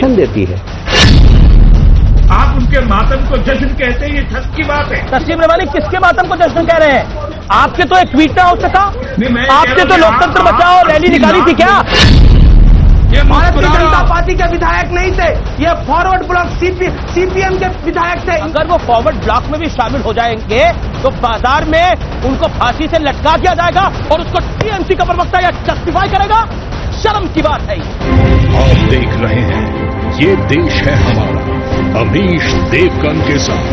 Satisfaction देती है। आप उनके मातम को जश्न कहते हैं, ये सच की बात है। तस्लीम रवानी किसके मातम को जश्न कह रहे हैं? आपके तो एक ट्वीट ना हो सका, आपने तो लोकतंत्र बचाओ रैली निकाली थी क्या? ये भारतीय जनता पार्टी के विधायक नहीं थे, ये फॉरवर्ड ब्लॉक सीपीएम के विधायक थे। अगर वो फॉरवर्ड ब्लॉक में भी शामिल हो जाएंगे तो बाजार में उनको फांसी से लटका दिया जाएगा और उसको टीएमसी का प्रवक्ता या जस्टिफाई करेगा। शर्म की बात है। आप देख रहे हैं ये देश है हमारा, अमीश देवगन के साथ।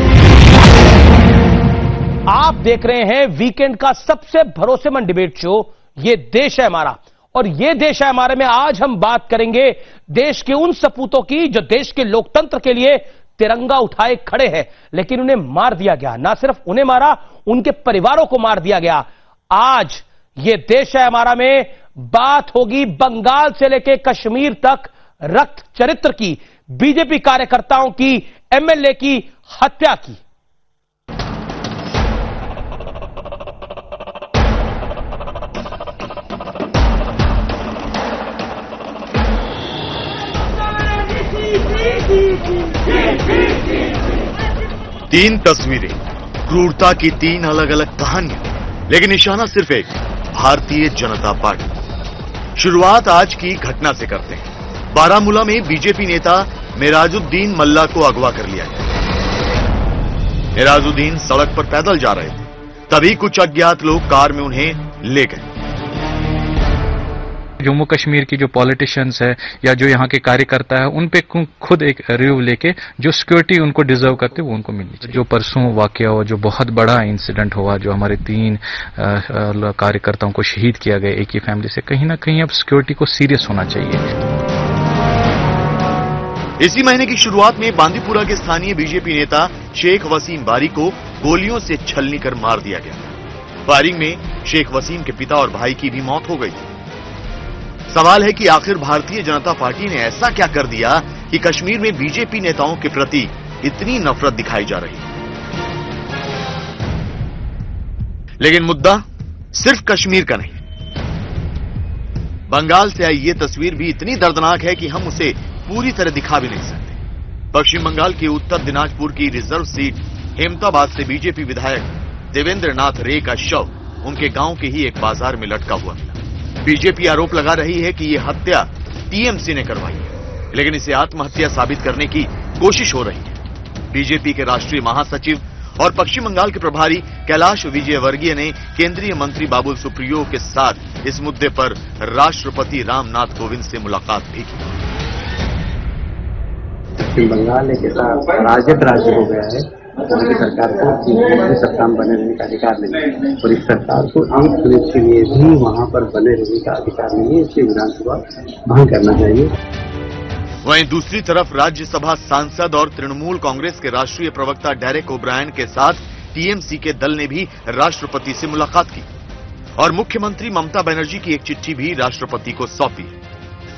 आप देख रहे हैं वीकेंड का सबसे भरोसेमंद डिबेट शो ये देश है हमारा। और ये देश है हमारे में आज हम बात करेंगे देश के उन सपूतों की जो देश के लोकतंत्र के लिए तिरंगा उठाए खड़े हैं, लेकिन उन्हें मार दिया गया। ना सिर्फ उन्हें मारा, उनके परिवारों को मार दिया गया। आज ये देश है हमारा में बात होगी बंगाल से लेकर कश्मीर तक रक्त चरित्र की, बीजेपी कार्यकर्ताओं की, एमएलए की हत्या की। तीन तस्वीरें, क्रूरता की तीन अलग अलग कहानियां, लेकिन निशाना सिर्फ एक, भारतीय जनता पार्टी। शुरुआत आज की घटना से करते हैं। बारामूला में बीजेपी नेता मेराजुद्दीन मल्ला को अगवा कर लिया गया। मेराजुद्दीन सड़क पर पैदल जा रहे थे, तभी कुछ अज्ञात लोग कार में उन्हें ले गए। जम्मू कश्मीर की जो पॉलिटिशियंस है या जो यहाँ के कार्यकर्ता है, उन पे खुद एक रिव्यू लेके जो सिक्योरिटी उनको डिजर्व करते वो उनको मिलनी चाहिए। जो परसों वाकया हुआ, जो बहुत बड़ा इंसिडेंट हुआ, जो हमारे 3 कार्यकर्ताओं को शहीद किया गया एक ही फैमिली से, कहीं ना कहीं अब सिक्योरिटी को सीरियस होना चाहिए। इसी महीने की शुरुआत में बांदीपुरा के स्थानीय बीजेपी नेता शेख वसीम बारी को गोलियों से छलनी कर मार दिया गया। फायरिंग में शेख वसीम के पिता और भाई की भी मौत हो गई थी। सवाल है कि आखिर भारतीय जनता पार्टी ने ऐसा क्या कर दिया कि कश्मीर में बीजेपी नेताओं के प्रति इतनी नफरत दिखाई जा रही है। लेकिन मुद्दा सिर्फ कश्मीर का नहीं, बंगाल से आई ये तस्वीर भी इतनी दर्दनाक है कि हम उसे पूरी तरह दिखा भी नहीं सकते। पश्चिम बंगाल के उत्तर दिनाजपुर की रिजर्व सीट हेमताबाद से बीजेपी विधायक देवेंद्र नाथ रे का शव उनके गांव के ही एक बाजार में लटका हुआ मिला। बीजेपी आरोप लगा रही है कि यह हत्या टीएमसी ने करवाई है, लेकिन इसे आत्महत्या साबित करने की कोशिश हो रही है। बीजेपी के राष्ट्रीय महासचिव और पश्चिम बंगाल के प्रभारी कैलाश विजयवर्गीय ने केंद्रीय मंत्री बाबुल सुप्रियो के साथ इस मुद्दे पर राष्ट्रपति रामनाथ कोविंद से मुलाकात भी की। पश्चिम बंगाल एक ऐसा राजद राज्य हो गया है, उनकी सरकार को सत्ता में बने रहने का अधिकार नहीं है और इस सरकार को एक मिनट के लिए भी वहां पर बने रहने का अधिकार नहीं है। इसलिए विधानसभा भंग करना चाहिए। वहीं दूसरी तरफ राज्यसभा सांसद और तृणमूल कांग्रेस के राष्ट्रीय प्रवक्ता डेरेक ओब्रायन के साथ टीएमसी के दल ने भी राष्ट्रपति से मुलाकात की और मुख्यमंत्री ममता बनर्जी की एक चिट्ठी भी राष्ट्रपति को सौंपी।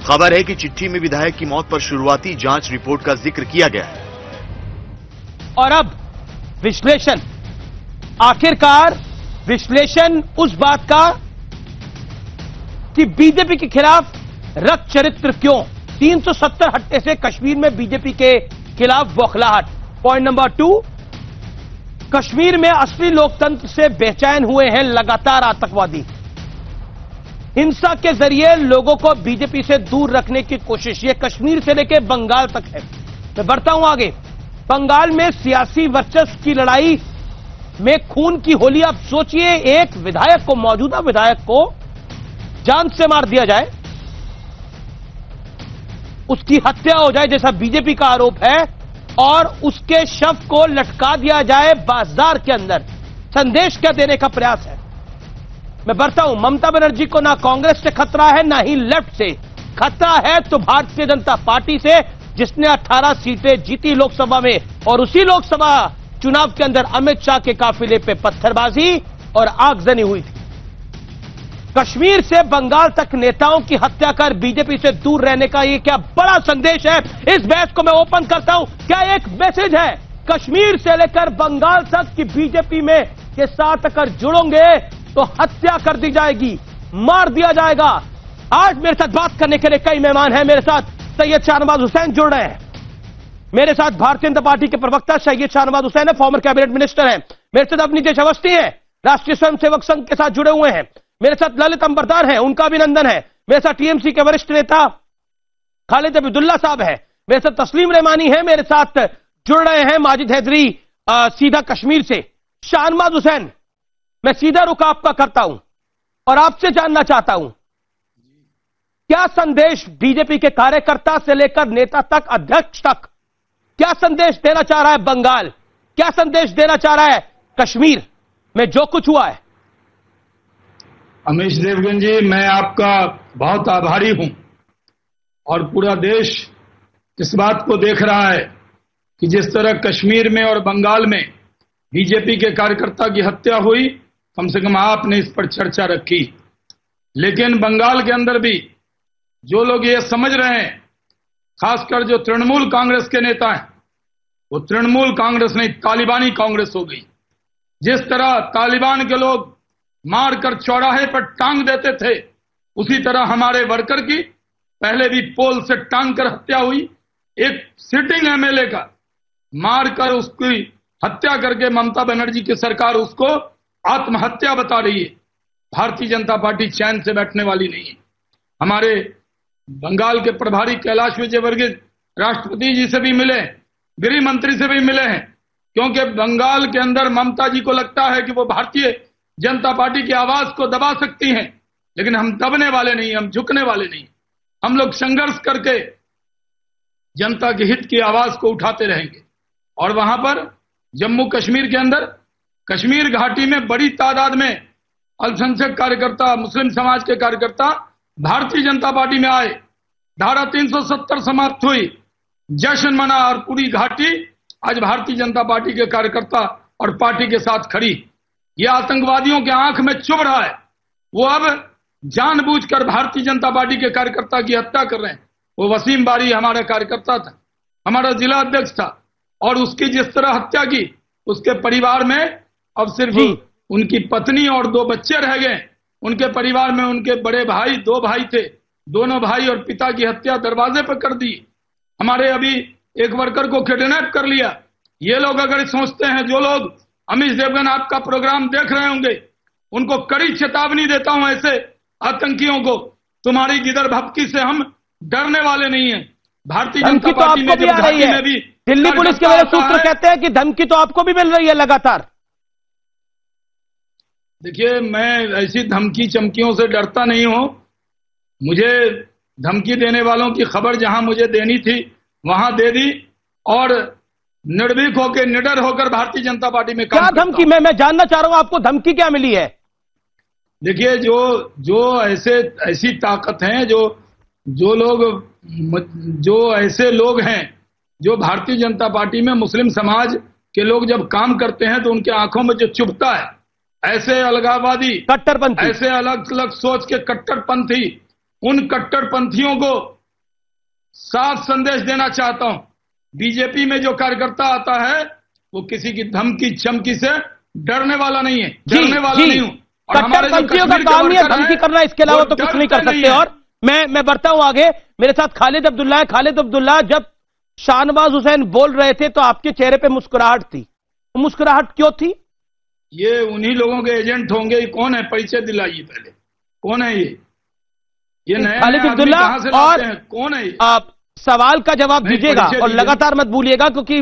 खबर है कि चिट्ठी में विधायक की मौत पर शुरुआती जांच रिपोर्ट का जिक्र किया गया है। और अब विश्लेषण, आखिरकार विश्लेषण उस बात का कि बीजेपी के खिलाफ रक्त चरित्र क्यों, 370 हत्ते से कश्मीर में बीजेपी के खिलाफ बौखलाहट। पॉइंट नंबर 2, कश्मीर में असली लोकतंत्र से बेचैन हुए हैं लगातार आतंकवादी। हिंसा के जरिए लोगों को बीजेपी से दूर रखने की कोशिश, यह कश्मीर से लेकर बंगाल तक है। मैं बढ़ता हूं आगे। बंगाल में सियासी वर्चस्व की लड़ाई में खून की होली। आप सोचिए, एक विधायक को, मौजूदा विधायक को जान से मार दिया जाए, उसकी हत्या हो जाए जैसा बीजेपी का आरोप है, और उसके शव को लटका दिया जाए बाजार के अंदर। संदेश क्या देने का प्रयास है? मैं बढ़ता हूं। ममता बनर्जी को ना कांग्रेस से खतरा है ना ही लेफ्ट से खतरा है, तो भारतीय जनता पार्टी से, जिसने 18 सीटें जीती लोकसभा में, और उसी लोकसभा चुनाव के अंदर अमित शाह के काफिले पे पत्थरबाजी और आगजनी हुई थी। कश्मीर से बंगाल तक नेताओं की हत्या कर बीजेपी से दूर रहने का ये क्या बड़ा संदेश है? इस बहस को मैं ओपन करता हूं। क्या एक मैसेज है कश्मीर से लेकर बंगाल तक कि बीजेपी में के साथ अगर जुड़ोगे तो हत्या कर दी जाएगी, मार दिया जाएगा? आज मेरे साथ बात करने के लिए कई मेहमान हैं। मेरे साथ सैयद शाहनवाज हुसैन जुड़ रहे हैं मेरे साथ। भारतीय जनता पार्टी के प्रवक्ता सैयद शाहनवाज हुसैन है, फॉर्मर कैबिनेट मिनिस्टर हैं। मेरे साथ अवनीश अवस्थी हैं, राष्ट्रीय स्वयंसेवक संघ के साथ जुड़े हुए हैं। मेरे साथ ललित अंबरदार हैं, उनका अभिनंदन है। मेरे साथ टीएमसी के वरिष्ठ नेता खालिद अब्दुल्ला साहब हैं। मेरे साथ तस्लीम रहमानी है, मेरे साथ जुड़ रहे हैं माजिद हैदरी सीधा कश्मीर से। शाहनवाज हुसैन, मैं सीधा रुख आपका करता हूं और आपसे जानना चाहता हूं, क्या संदेश बीजेपी के कार्यकर्ता से लेकर नेता तक, अध्यक्ष तक, क्या संदेश देना चाह रहा है बंगाल, क्या संदेश देना चाह रहा है कश्मीर में जो कुछ हुआ है? अमीश देवगन जी, मैं आपका बहुत आभारी हूं और पूरा देश इस बात को देख रहा है कि जिस तरह कश्मीर में और बंगाल में बीजेपी के कार्यकर्ता की हत्या हुई, कम से कम आपने इस पर चर्चा रखी। लेकिन बंगाल के अंदर भी जो लोग ये समझ रहे हैं, खासकर जो तृणमूल कांग्रेस के नेता हैं, वो तृणमूल कांग्रेस नहीं तालिबानी कांग्रेस हो गई। जिस तरह तालिबान के लोग मारकर चौराहे पर टांग देते थे, उसी तरह हमारे वर्कर की पहले भी पोल से टांग कर हत्या हुई। एक सिटिंग एमएलए का मारकर उसकी हत्या करके ममता बनर्जी की सरकार उसको आत्महत्या बता रही है। भारतीय जनता पार्टी चैन से बैठने वाली नहीं है। हमारे बंगाल के प्रभारी कैलाश विजयवर्गीय राष्ट्रपति जी से भी मिले, गृह मंत्री से भी मिले हैं, क्योंकि बंगाल के अंदर ममता जी को लगता है कि वो भारतीय जनता पार्टी की आवाज को दबा सकती हैं। लेकिन हम दबने वाले नहीं, हम झुकने वाले नहीं। हम लोग संघर्ष करके जनता के हित की आवाज को उठाते रहेंगे। और वहां पर जम्मू कश्मीर के अंदर कश्मीर घाटी में बड़ी तादाद में अल्पसंख्यक कार्यकर्ता, मुस्लिम समाज के कार्यकर्ता भारतीय जनता पार्टी में आए। धारा 370 समाप्त हुई, जश्न मना और पूरी घाटी आज भारतीय जनता पार्टी के कार्यकर्ता और पार्टी के साथ खड़ी। ये आतंकवादियों के आंख में चुभ रहा है, वो अब जानबूझकर भारतीय जनता पार्टी के कार्यकर्ता की हत्या कर रहे हैं। वो वसीम बारी हमारा कार्यकर्ता था, हमारा जिला अध्यक्ष था, और उसकी जिस तरह हत्या की, उसके परिवार में अब सिर्फ उनकी पत्नी और 2 बच्चे रह गए। उनके परिवार में उनके बड़े भाई, 2 भाई थे, दोनों भाई और पिता की हत्या दरवाजे पर कर दी। हमारे अभी एक वर्कर को किडनैप कर लिया। ये लोग अगर सोचते हैं, जो लोग अमीश देवगन आपका प्रोग्राम देख रहे होंगे, उनको कड़ी चेतावनी देता हूं, ऐसे आतंकियों को, तुम्हारी गिदर भपकी से हम डरने वाले नहीं है। भारतीय जनता पार्टी में भी दिल्ली पुलिस के मेरे सूत्र कहते हैं कि धमकी तो आपको भी मिल रही है लगातार। देखिए, मैं ऐसी धमकी चमकियों से डरता नहीं हूं। मुझे धमकी देने वालों की खबर जहां मुझे देनी थी वहां दे दी, और निर्भीक होकर, निडर होकर भारतीय जनता पार्टी में क्या धमकी? मैं जानना चाह रहा हूं, आपको धमकी क्या मिली है? देखिए, जो ऐसी ताकत हैं, जो ऐसे लोग हैं जो भारतीय जनता पार्टी में मुस्लिम समाज के लोग जब काम करते हैं तो उनके आंखों में जो चुभता है, ऐसे अलगाववादी, कट्टरपंथी, ऐसे अलग अलग सोच के कट्टरपंथी, उन कट्टरपंथियों को साफ संदेश देना चाहता हूं। बीजेपी में जो कार्यकर्ता आता है वो किसी की धमकी चमकी से डरने वाला नहीं है, डरने वाला नहीं हूं। कट्टरपंथियों का काम ही है धमकी करना, इसके अलावा तो कुछ नहीं कर सकते। और मैं बढ़ता हूं आगे। मेरे साथ खालिद अब्दुल्ला है। खालिद अब्दुल्ला, जब शाहनवाज हुसैन बोल रहे थे तो आपके चेहरे पे मुस्कुराहट थी, मुस्कुराहट क्यों थी? ये उन्हीं लोगों के एजेंट होंगे। ये कौन है, परिचय दिलाइए पहले, कौन है ये नया खालिद अब्दुल्ला? और कौन है? आप सवाल का जवाब दीजिएगा और लगातार मत भूलिएगा, क्योंकि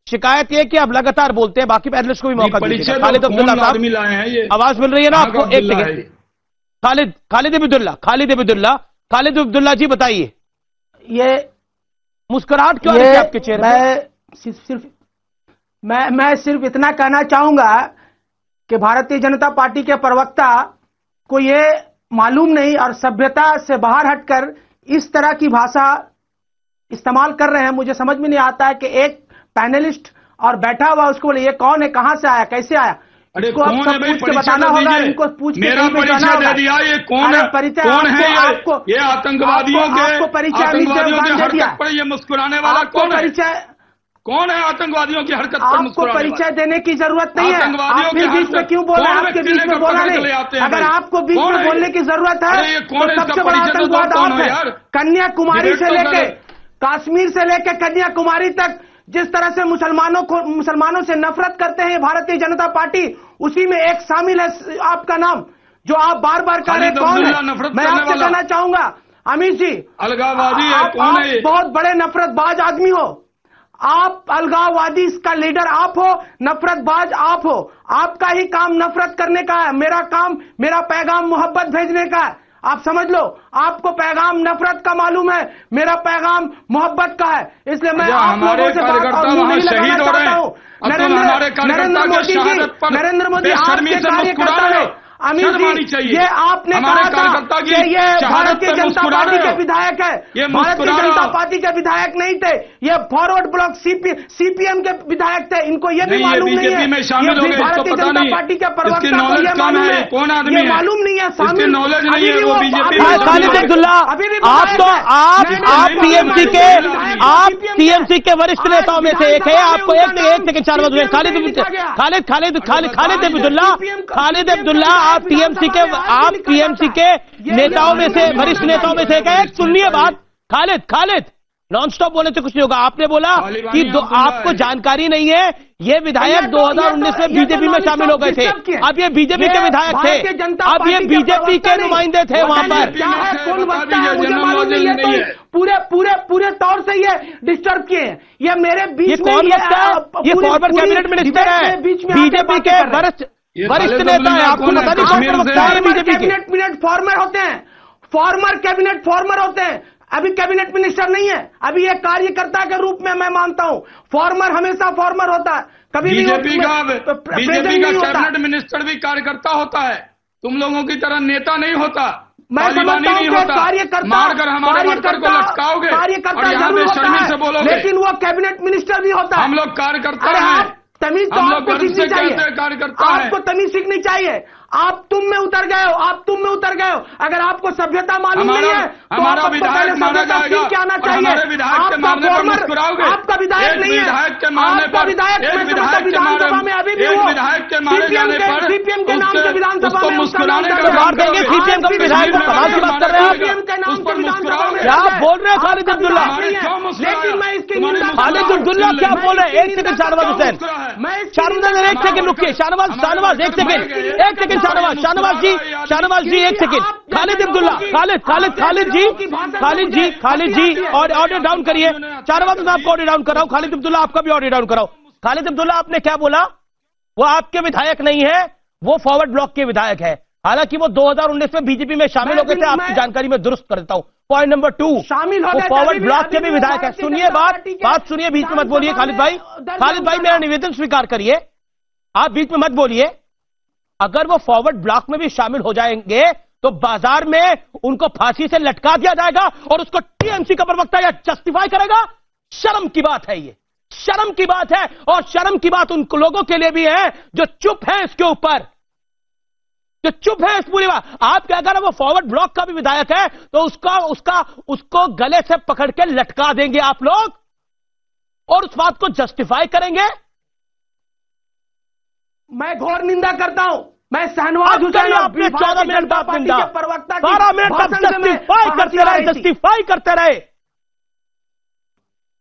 शिकायत ये कि आप लगातार बोलते हैं, बाकी पैनलिस्ट को भी मौका दीजिए। खालिद अब्दुल्ला साहब, लाए हैं ये, आवाज मिल रही है ना आपको? एक सेकंड। खालिद अब्दुल्ला जी, बताइए, ये मुस्कुराहट क्यों है आपके चेहरे पे? मैं सिर्फ इतना कहना चाहूंगा कि भारतीय जनता पार्टी के प्रवक्ता को ये मालूम नहीं और सभ्यता से बाहर हटकर इस तरह की भाषा इस्तेमाल कर रहे हैं। मुझे समझ में नहीं आता है कि एक पैनलिस्ट और बैठा हुआ उसको बोले ये कौन है, कहां से आया, कैसे आया? अरे इसको अब सब पूछ के बताना होगा, इनको पूछ के मेरा परिचय दे दिया। ये कौन है? परिचय कौन है आपको? ये आतंकवादियों के हरकत पर ये मुस्कुराने वाला कौन है? कौन है आतंकवादियों की हरकत पर आपको परिचय देने की जरूरत नहीं है। आप फिर बीच में क्यों बोले? आपके बीच में बोला नहीं। अगर आपको बीच में बोलने की जरूरत है तो सबसे बड़ा आतंकवाद आप है। कन्याकुमारी से लेके कश्मीर से लेकर कन्याकुमारी तक जिस तरह से मुसलमानों से नफरत करते हैं भारतीय जनता पार्टी, उसी में एक शामिल है आपका नाम, जो आप बार बार कह रहे हैं। कौन है? मैं आपसे कहना चाहूंगा अमित जी, अलगाववादी है, आप बहुत बड़े नफरतबाज आदमी हो। आप अलगाववादी का लीडर आप हो, नफरतबाज आप हो। आपका ही काम नफरत करने का है, मेरा काम, मेरा पैगाम मोहब्बत भेजने का है। आप समझ लो, आपको पैगाम नफरत का मालूम है, मेरा पैगाम मोहब्बत का है। इसलिए मैं आप लोगों से बात नहीं लगाना चाहता हूं। नरेंद्र मोदी आपके कार्यकर्ता है। अमित जी, ये आपने कहा था कि ये भारतीय जनता पार्टी के विधायक है, भारतीय जनता पार्टी के विधायक नहीं थे, ये फॉरवर्ड ब्लॉक सीपीएम के विधायक थे। इनको ये भी मालूम नहीं है ये भारतीय जनता पार्टी के प्रवक्ता को ये मालूम है, कौन आदमी है, मालूम नहीं है, शामिल नॉलेज नहीं है वो बीजेपी। खालिद अब्दुल्ला, आप तो आप टीएमसी के वरिष्ठ नेताओं में से एक है। आपको एक सेकंड 4 बजे खालिद अब्दुल्ला आप टीएमसी के नेताओं में से, वरिष्ठ नेताओं में से एक है। सुनिए बात, खालिद नॉन स्टॉप बोलने से कुछ नहीं होगा। आपने बोला कि आपको जानकारी नहीं है, ये विधायक 2019 में बीजेपी में शामिल हो गए थे। अब ये बीजेपी के विधायक थे, अब ये बीजेपी के नुमाइंदे थे वहां पर। कौन वक्ता है मुझे मालूम नहीं है, तो पूरे तौर से ये डिस्टर्ब किए हैं। ये मेरे बीच में कौन वक्ता है? ये फॉर्मर कैबिनेट मिनिस्टर है, बीजेपी के वरिष्ठ नेता है। आपको पता नहीं बीजेपी कैबिनेट मिनिस्टर फॉर्मर होते हैं, फॉर्मर कैबिनेट फॉर्मर होते हैं, अभी कैबिनेट मिनिस्टर नहीं है। अभी एक कार्यकर्ता के रूप में मैं मानता हूं, फॉर्मर हमेशा फॉर्मर होता है, कभी बीजेपी का कैबिनेट मिनिस्टर भी कार्यकर्ता होता है, तुम लोगों की तरह नेता नहीं होता। मैं समझता हूं कि कार्यकर्ता मारकर हमारे वर्कर को लटकाओगे कार्यकर्ता जरूर होता है, लेकिन वो कैबिनेट मिनिस्टर भी होता है। हम लोग कार्यकर्ता हैं, तमीज तो आपको सीखनी चाहिए, कार्यकर्ता आपको तमीज सीखनी चाहिए। आप तुम में उतर गए हो, अगर आपको सभ्यता मालूम नहीं है तो हमारा विधायक माना जाएगा, क्या आना चाहिए। आपका विधायक नहीं है, आपका विधायक विधानसभा में अभी भी सीपीएम के नाम से विधानसभा में मुस्कुराने सीपीएम का विधायक को सवाल की बात कर रहे हैं। सीपीएम के नाम से विधानसभा में क्या बोल रहे हैं खालिद अब्दुल्ला? लेकिन मैं इसकी खालिद अब्दुल्ला क्या बोल रहे हैं? एक सेकंड शाहनवाज हुसैन, एक सेकंड रुकिए। शाहनवाज एक सेकंड शाहनवाज जी एक सेकंड। खालिद अब्दुल्ला, खालिद जी और ऑडियो डाउन करिए। शाहनवाज मैं आपको ऑडियो डाउन कर रहा हूं, खालिद अब्दुल्ला आपका भी ऑडियो डाउन कराओ। खालिद अब्दुल्ला आपने क्या बोला? वो आपके विधायक नहीं है, वो फॉरवर्ड ब्लॉक के विधायक है। हालांकि वो 2019 में बीजेपी में शामिल हो गए थे। आपकी जानकारी में दुरुस्त कर देता हूं। पॉइंट नंबर 2, शामिल हो गए, फॉरवर्ड ब्लॉक के भी विधायक है। सुनिए बात सुनिए, बीच में मत बोलिए। खालिद भाई मेरा निवेदन स्वीकार करिए, आप बीच में मत बोलिए। अगर वो फॉरवर्ड ब्लॉक में भी शामिल हो जाएंगे तो बाजार में उनको फांसी से लटका दिया जाएगा और उसको टीएमसी का प्रवक्ता या जस्टिफाई करेगा। शर्म की बात है, ये शर्म की बात है। और शर्म की बात उन लोगों के लिए भी है जो चुप है इसके ऊपर, जो चुप है इस पूरी बात। आप क्या अगर वो फॉरवर्ड ब्लॉक का भी विधायक है तो उसको गले से पकड़ के लटका देंगे आप लोग और उस बात को जस्टिफाई करेंगे। मैं घोर निंदा करता हूं। मैं शाहनवाज हुसैन आपने 14 मिनट का प्रवक्ता 12 मिनट तक जस्टिफाई करते रहे।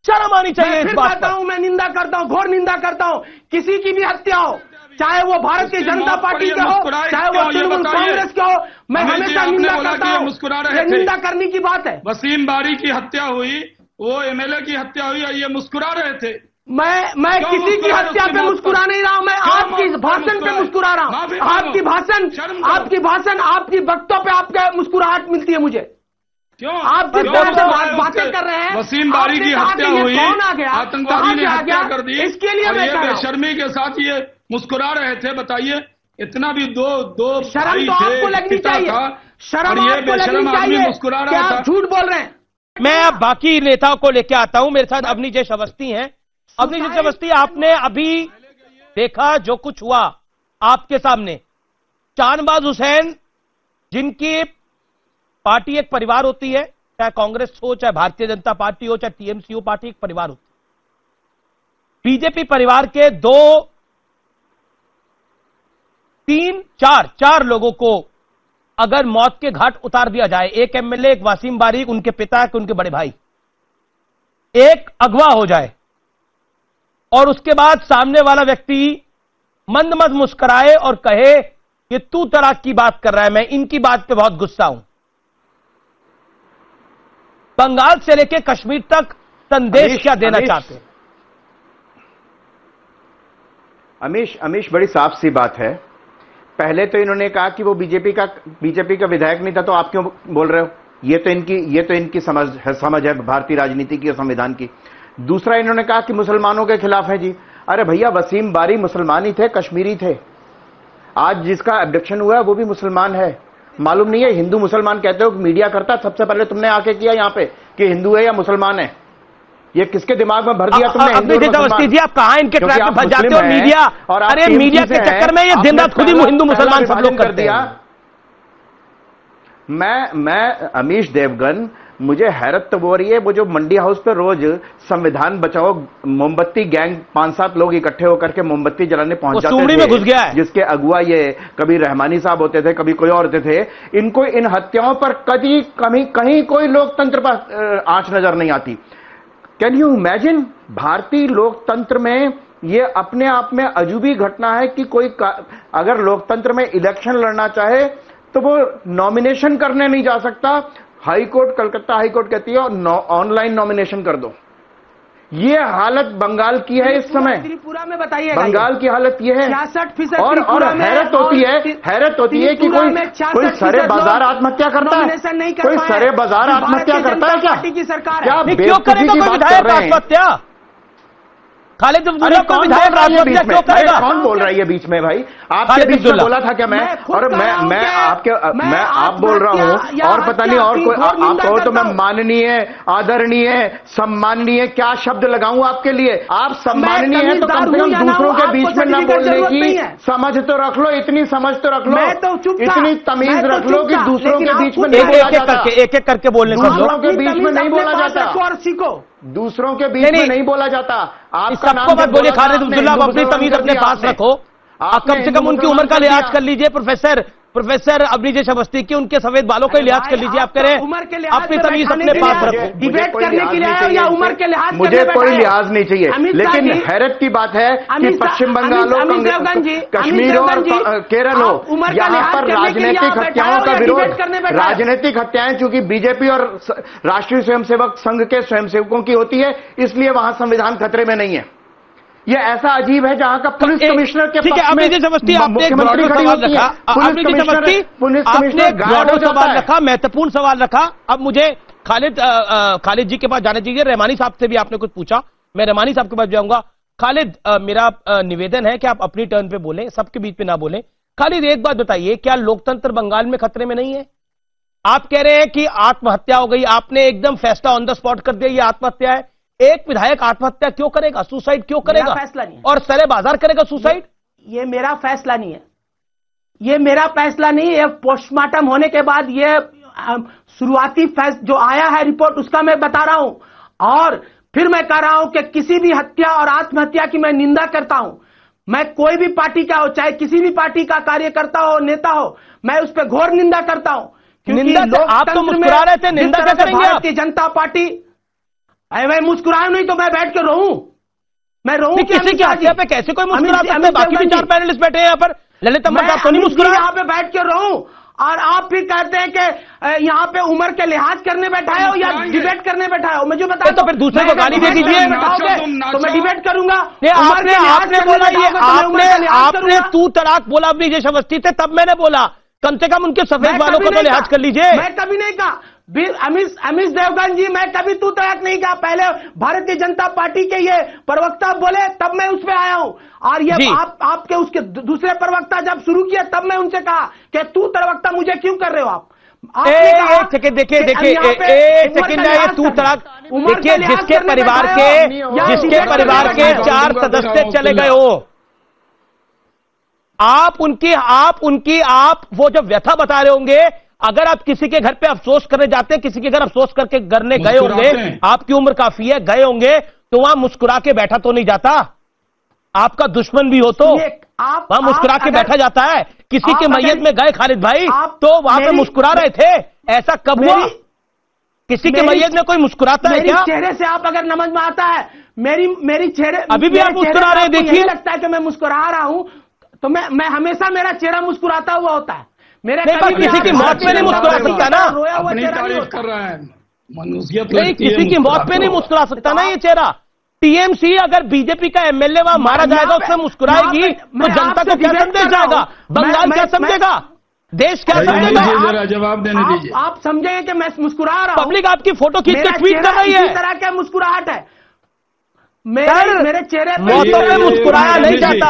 शर्म आनी चाहिए इस बात पर। मैं निंदा करता हूं, घोर निंदा करता हूं। किसी की भी हत्या हो, चाहे वो भारतीय जनता पार्टी के हो, चाहे वो तृणमूल कांग्रेस के हो, मैं हमेशा निंदा करता हूं। ये निंदा करने की बात है। वसीम बारी की हत्या हुई, वो एमएलए की हत्या हुई और ये मुस्कुरा रहे थे। मैं किसी की हत्या पे मुस्कुरा नहीं रहा हूं, मैं आपकी भाषण पे मुस्कुरा रहा हूं। आपकी भाषण आपकी वक्तों पे आपके मुस्कुराहट मिलती है मुझे। क्यों आप जिस तरह से बातें कर रहे हैं, वसीम बारी की हत्या हुई, कौन आ गया, आतंकवादी ने हत्या कर दी, इसके लिए मैं बेशर्मी के साथ ये मुस्कुरा रहे थे। बताइए, इतना भी दो शर्म तो आपको लगनी चाहिए, शर्म आपको लगनी चाहिए, मुस्कुरा रहा था। आप झूठ बोल रहे हैं। मैं अब बाकी नेताओं को लेकर आता हूं। मेरे साथ अवनी जैश अवस्थी हैं। अवनी जैश अवस्थी, आपने अभी देखा जो कुछ हुआ आपके सामने। शाहनवाज हुसैन, जिनकी पार्टी एक परिवार होती है, चाहे कांग्रेस हो, चाहे भारतीय जनता पार्टी हो, चाहे टीएमसी हो, पार्टी एक परिवार होती है। बीजेपी परिवार के 2, 3, 4 लोगों को अगर मौत के घाट उतार दिया जाए, एक एमएलए, एक वसीम बारी, उनके पिता, उनके बड़े भाई, एक अगवा हो जाए और उसके बाद सामने वाला व्यक्ति मंद मंद मुस्कुराए और कहे कि तू तलाक की बात कर रहा है, मैं इनकी बात पे बहुत गुस्सा हूं। बंगाल से लेकर कश्मीर तक संदेश क्या देना चाहते हैं? अमीश बड़ी साफ सी बात है। पहले तो इन्होंने कहा कि वो बीजेपी का विधायक नहीं था, तो आप क्यों बोल रहे हो? ये तो इनकी समझ है भारतीय राजनीति की और संविधान की। दूसरा, इन्होंने कहा कि मुसलमानों के खिलाफ है जी। अरे भैया, वसीम बारी मुसलमान ही थे, कश्मीरी थे। आज जिसका एब्डक्शन हुआ है वो भी मुसलमान है। मालूम नहीं है, हिंदू मुसलमान कहते हो, मीडिया करता, सबसे पहले तुमने आके किया यहां पे कि हिंदू है या मुसलमान है। ये किसके दिमाग में भर दिया तुमने? अवस्थी जी, आप कहाँ इनके ट्रैप में फंस जाते हो? मीडिया, और अरे मीडिया के चक्कर में ये दिन रात खुद ही हिंदू मुसलमान सब लोग कर दिया। मैं अमीश देवगन, मुझे हैरत तो हो रही है, वो जो मंडी हाउस पे रोज संविधान बचाओ मोमबत्ती गैंग 5-7 लोग इकट्ठे होकर के मोमबत्ती जलाने पहुंच जाते थे, में घुस गया है। जिसके अगुआ ये कभी रहमानी साहब होते थे, कभी कोई और होते थे। इनको इन हत्याओं पर कहीं कोई लोकतंत्र पर आंच नजर नहीं आती। Can you imagine? भारतीय लोकतंत्र में ये अपने आप में अजूबी घटना है कि कोई अगर लोकतंत्र में इलेक्शन लड़ना चाहे तो वो नॉमिनेशन करने नहीं जा सकता। High court, Calcutta high court कहती है ऑनलाइन नॉमिनेशन कर दो। ये हालत बंगाल की है इस समय। त्रिपुरा में बताइए, बंगाल की हालत ये है। 66% और हैरत होती है कि कोई सरे बाजार आत्महत्या करता है? कोई सरे बाजार आत्महत्या करता है क्या? की सरकार क्या क्यों करेगा कोई विधायक आत्महत्या? खालिद अब्दुल्ला को विधायक आत्महत्या क्यों करेगा? कौन बोल रहा है ये बीच में भाई? आपके बीच में बोला था क्या मैं? और मैं आप बोल रहा हूं और पता नहीं और कोई आप कहो तो मैं माननीय, आदरणीय, सम्माननीय क्या शब्द लगाऊं आपके लिए? आप सम्माननीय हैं तो कम से कम दूसरों के बीच में ना बोलने की समझ तो रख लो, इतनी समझ तो रख लो, इतनी तमीज रख लो कि दूसरों के बीच में एक एक करके बोलने, दूसरों के बीच में नहीं बोला जाता, दूसरों के बीच में नहीं बोला जाता। आपका नाम मत बोलिए खालिद अब्दुल्ला, आप अपनी तमीज अपने पास रखो। आप कम से कम उनकी उम्र का लिहाज कर लीजिए। प्रोफेसर अब्रिजेश अवस्थी की उनके सफेद बालों का लिहाज कर लीजिए। आप करें अपनी तमीज अपने पास रखो। डिबेट करने के लिए या उम्र के लिहाज? मुझे कोई लिहाज नहीं चाहिए, लेकिन हैरत की बात है कि पश्चिम बंगाल हो, कश्मीर हो और केरल हो, यहाँ पर राजनीतिक हत्याओं का विरोध, राजनीतिक हत्याएं चूंकि बीजेपी और राष्ट्रीय स्वयंसेवक संघ के स्वयंसेवकों की होती है, इसलिए वहां संविधान खतरे में नहीं है। ये ऐसा अजीब है जहां का पुलिस कमिश्नर के ठीक है, आपने एक ब्रॉडर सवाल रखा, आपने सवाल रखा, महत्वपूर्ण सवाल रखा। अब मुझे खालिद जी के पास जाना चाहिए। रहमानी साहब से भी आपने कुछ पूछा, मैं रहमानी साहब के पास जाऊंगा। खालिद, मेरा निवेदन है कि आप अपनी टर्न पे बोलें, सबके बीच में ना बोलें। खालिद, एक बात बताइए, क्या लोकतंत्र बंगाल में खतरे में नहीं है? आप कह रहे हैं कि आत्महत्या हो गई, आपने एकदम फैसला ऑन द स्पॉट कर दिया ये आत्महत्या है। एक विधायक आत्महत्या क्यों करेगा, सुसाइड क्यों करेगा? फैसला नहीं है। और सरे बाजार करेगा सुसाइड? ये मेरा फैसला नहीं है, ये मेरा फैसला नहीं है। पोस्टमार्टम होने के बाद ये शुरुआती जो आया है रिपोर्ट, उसका मैं बता रहा हूं। और फिर मैं कह रहा हूं कि किसी भी हत्या और आत्महत्या की मैं निंदा करता हूं। मैं कोई भी पार्टी का हो, चाहे किसी भी पार्टी का कार्यकर्ता हो, नेता हो, मैं उस पर घोर निंदा करता हूं। निंदा आप तो मुस्कुरा रहे थे, निंदा क्या करेंगे? भारतीय जनता पार्टी, मैं मुस्कुराऊं नहीं तो मैं बैठ के रोऊं? मैं रोऊं? किसी की हत्या पे कैसे कोई मुस्कुरा सकता है? बाकी भी 4 पैनलिस्ट बैठे हैं यहाँ पर। ललित अंबर साहब तो नहीं मुस्कुरा? यहाँ पे बैठ के रोऊं और आप फिर कहते हैं कि यहाँ पे उम्र के लिहाज करने बैठा हो या डिबेट करने बैठा हो? मुझे बताओ। तो फिर दूसरे को गाली दे दीजिए तो मैं डिबेट करूंगा। आपने बोला ये, आपने तू तलाक बोला ब्रिजेश अवस्थी थे, तब मैंने बोला कम से कम उनके सफेद बालों को तो लिहाज कर लीजिए। मैं कभी नहीं कहा अमीश देवगन जी, मैं कभी तू तलाक नहीं कहा। पहले भारतीय जनता पार्टी के ये प्रवक्ता बोले तब मैं उस पर आया हूं, और ये आपके उसके दूसरे प्रवक्ता जब शुरू किए तब मैं उनसे कहा कि तू प्रवक्ता मुझे क्यों कर रहे हो आप? एक सेकंड देखिए, एक सेकंड है ये तू तलाक। देखिए, जिसके परिवार के 4 सदस्य चले गए हो, आप वो जो व्यथा बता रहे होंगे, अगर आप किसी के घर पे अफसोस करने जाते हैं, किसी के घर अफसोस करके करने गए होंगे, आपकी उम्र काफी है, गए होंगे, तो वहां मुस्कुरा के बैठा तो नहीं जाता। आपका दुश्मन भी हो तो वहां मुस्कुरा के बैठा जाता है। किसी के मैयत में गए खालिद भाई, तो वहां पे मुस्कुरा रहे थे। ऐसा कब हुआ? किसी की मैयत में कोई मुस्कुराता है क्या? चेहरे से आप अगर समझ में आता है, मेरी चेहरे अभी भी आप मुस्कुरा रहे हैं, देखिए लगता है कि मैं मुस्कुरा रहा हूं, तो मैं हमेशा मेरा चेहरा मुस्कुराता हुआ होता है। मेरे किसी की मौत पे नहीं मुस्कुरा सकता ना, रोया हुआ चेहरा तारीफ कर रहा है, मनुष्यत नहीं, किसी की मौत पे नहीं मुस्कुरा सकता ना ये चेहरा। टीएमसी अगर बीजेपी का एमएलए वहां मारा जाएगा, उससे मुस्कुराएगी तो जनता को क्या संदेश जाएगा? बंगाल क्या समझेगा? देश क्या समझेगा? जरा जवाब देने दीजिए। आप समझेंगे कि मैं मुस्कुरा रहा हूं? पब्लिक आपकी फोटो खींच के ट्वीट कर रही है। इस तरह का मुस्कुराहट है मेरे चेहरे पे। मौतों पे मुस्कुराया नहीं जाता।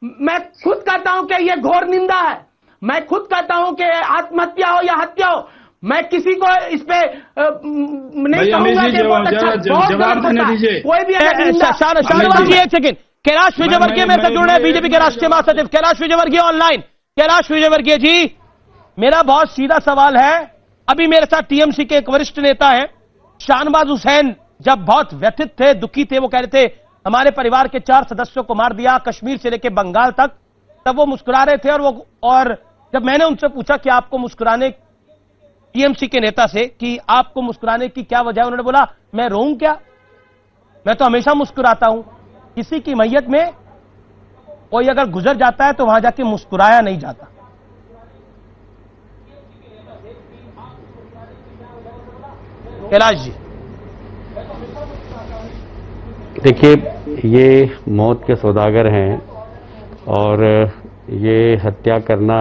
मैं खुद कहता हूं कि ये घोर निंदा है। मैं खुद कहता हूं कि आत्महत्या हो या हत्या हो, मैं किसी को इस पे नहीं कहूंगा कि बहुत अच्छा जवाब देने दीजिए। कोई भी शाहनवाज जी एक सेकंड। कैलाश विजयवर्गीय मेरे साथ जुड़ रहे हैं, बीजेपी के राष्ट्रीय महासचिव कैलाश विजयवर्गीय ऑनलाइन। कैलाश विजयवर्गीय जी, मेरा बहुत सीधा सवाल है। अभी मेरे साथ टीएमसी के एक वरिष्ठ नेता है शाहनवाज हुसैन, जब बहुत व्यथित थे, दुखी थे, वो कह रहे थे हमारे परिवार के 4 सदस्यों को मार दिया, कश्मीर से लेकर बंगाल तक, तब वो मुस्कुरा रहे थे। और जब मैंने उनसे पूछा कि आपको मुस्कुराने, टीएमसी के नेता से, कि आपको मुस्कुराने की क्या वजह है, उन्होंने बोला मैं रोऊं क्या, मैं तो हमेशा मुस्कुराता हूं। किसी की मैयत में कोई अगर गुजर जाता है तो वहां जाके मुस्कुराया नहीं जाता। कैलाश जी, देखिए, ये मौत के सौदागर हैं और ये हत्या करना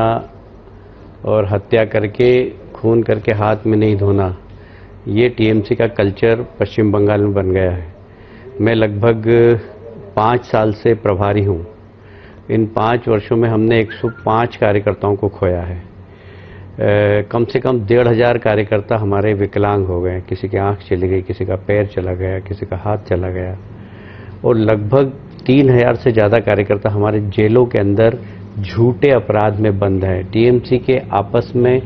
और हत्या करके खून करके हाथ में नहीं धोना, ये टीएमसी का कल्चर पश्चिम बंगाल में बन गया है। मैं लगभग 5 साल से प्रभारी हूं। इन 5 वर्षों में हमने 105 कार्यकर्ताओं को खोया है। कम से कम 1,500 कार्यकर्ता हमारे विकलांग हो गए। किसी की आंख चली गई, किसी का पैर चला गया, किसी का हाथ चला गया, और लगभग 3,000 से ज़्यादा कार्यकर्ता हमारे जेलों के अंदर झूठे अपराध में बंद हैं। टीएमसी के आपस में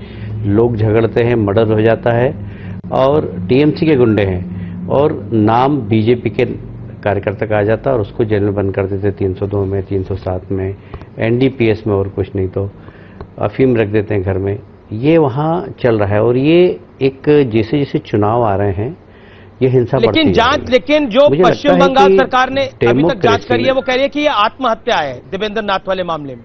लोग झगड़ते हैं, मर्डर हो जाता है, और टीएमसी के गुंडे हैं और नाम बीजेपी के कार्यकर्ता का आ जाता है और उसको जेल में बंद कर देते, 302 में, 307 में, एनडीपीएस में, और कुछ नहीं तो अफीम रख देते हैं घर में। ये वहाँ चल रहा है और ये एक जैसे जैसे चुनाव आ रहे हैं ये हिंसा बढ़ती है। लेकिन जो पश्चिम बंगाल सरकार ने अभी तक जांच करी है, वो कह रही है कि ये आत्महत्या है देवेंद्र नाथ वाले मामले में।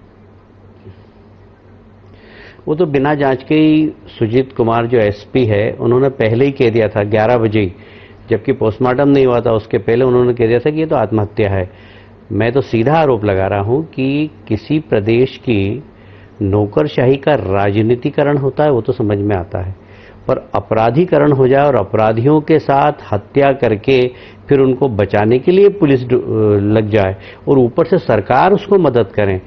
वो तो बिना जांच के ही सुजीत कुमार जो एसपी है, उन्होंने पहले ही कह दिया था 11 बजे ही, जबकि पोस्टमार्टम नहीं हुआ था उसके पहले उन्होंने कह दिया था कि ये तो आत्महत्या है। मैं तो सीधा आरोप लगा रहा हूं कि किसी प्रदेश की नौकरशाही का राजनीतिकरण होता है, वो तो समझ में आता है, पर अपराधीकरण हो जाए और अपराधियों के साथ हत्या करके फिर उनको बचाने के लिए पुलिस लग जाए और ऊपर से सरकार उसको मदद करें,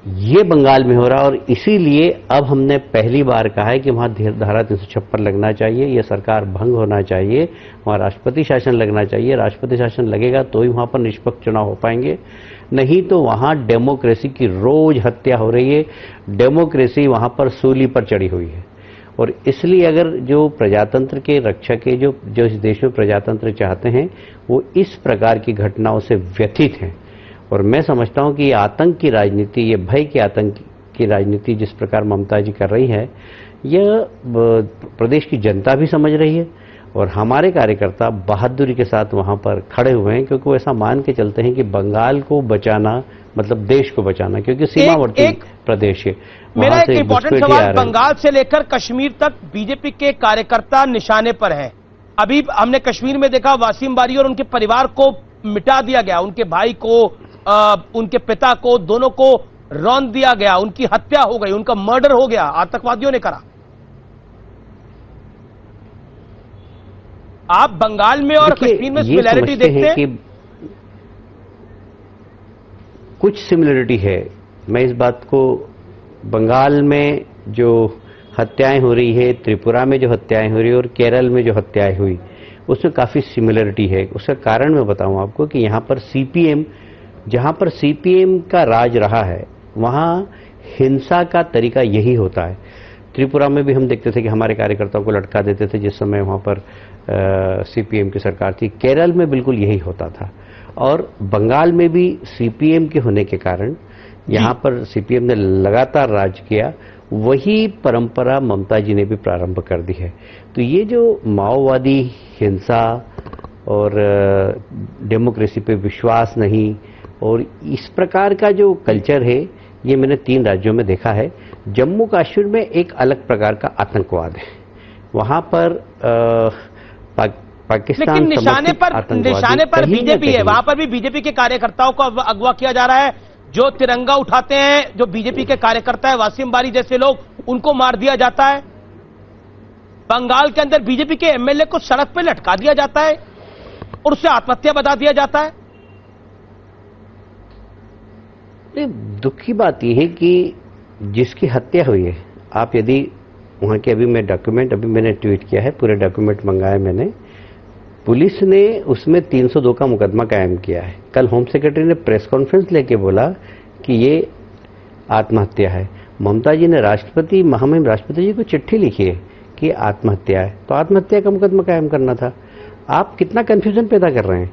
ये बंगाल में हो रहा है। और इसीलिए अब हमने पहली बार कहा है कि वहां धारा 356 लगना चाहिए, ये सरकार भंग होना चाहिए, वहां राष्ट्रपति शासन लगना चाहिए। राष्ट्रपति शासन लगेगा तो ही वहां पर निष्पक्ष चुनाव हो पाएंगे, नहीं तो वहां डेमोक्रेसी की रोज हत्या हो रही है। डेमोक्रेसी वहां पर सूली पर चढ़ी हुई है और इसलिए अगर जो प्रजातंत्र के रक्षक है, जो इस देश में प्रजातंत्र चाहते हैं, वो इस प्रकार की घटनाओं से व्यथित हैं। और मैं समझता हूं कि ये आतंक की राजनीति, ये भय के आतंक की राजनीति जिस प्रकार ममता जी कर रही है, यह प्रदेश की जनता भी समझ रही है और हमारे कार्यकर्ता बहादुरी के साथ वहां पर खड़े हुए हैं, क्योंकि वो ऐसा मान के चलते हैं कि बंगाल को बचाना मतलब देश को बचाना, क्योंकि सीमावर्ती प्रदेश है। मेरा एक इंपॉर्टेंट सवाल, बंगाल से लेकर कश्मीर तक बीजेपी के कार्यकर्ता निशाने पर हैं। अभी हमने कश्मीर में देखा वासिम बारी और उनके परिवार को मिटा दिया गया, उनके भाई को, उनके पिता को, दोनों को रौंद दिया गया, उनकी हत्या हो गई, उनका मर्डर हो गया, आतंकवादियों ने करा। आप बंगाल में और कश्मीर में सिमिलैरिटी देखते हैं? कुछ सिमिलरिटी है। मैं इस बात को, बंगाल में जो हत्याएं हो रही है, त्रिपुरा में जो हत्याएं हो रही है और केरल में जो हत्याएं हुई, उसमें काफी सिमिलरिटी है। उसका कारण मैं बताऊं आपको कि यहां पर सीपीएम, जहां पर सीपीएम का राज रहा है, वहां हिंसा का तरीका यही होता है। त्रिपुरा में भी हम देखते थे कि हमारे कार्यकर्ताओं को लटका देते थे जिस समय वहां पर सीपीएम की सरकार थी। केरल में बिल्कुल यही होता था और बंगाल में भी सीपीएम के होने के कारण यहाँ पर सीपीएम ने लगातार राज किया, वही परंपरा ममता जी ने भी प्रारंभ कर दी है। तो ये जो माओवादी हिंसा और डेमोक्रेसी पे विश्वास नहीं और इस प्रकार का जो कल्चर है, ये मैंने 3 राज्यों में देखा है। जम्मू कश्मीर में एक अलग प्रकार का आतंकवाद है, वहां पर पाकिस्तान लेकिन निशाने पर बीजेपी है, वहां पर भी बीजेपी के कार्यकर्ताओं को अगवा किया जा रहा है। जो तिरंगा उठाते हैं, जो बीजेपी के कार्यकर्ता है, वासिम बारी जैसे लोग, उनको मार दिया जाता है। बंगाल के अंदर बीजेपी के एमएलए को सड़क पर लटका दिया जाता है और उसे आत्महत्या बता दिया जाता है। दुख की बात यह है कि जिसकी हत्या हुई है, आप यदि वहां के अभी मैंने ट्वीट किया है, पूरे डॉक्यूमेंट मंगाए मैंने। पुलिस ने उसमें 302 का मुकदमा कायम किया है। कल होम सेक्रेटरी ने प्रेस कॉन्फ्रेंस लेके बोला कि ये आत्महत्या है। ममता जी ने महामहिम राष्ट्रपति जी को चिट्ठी लिखी है कि आत्महत्या है, तो आत्महत्या का मुकदमा कायम करना था। आप कितना कंफ्यूजन पैदा कर रहे हैं।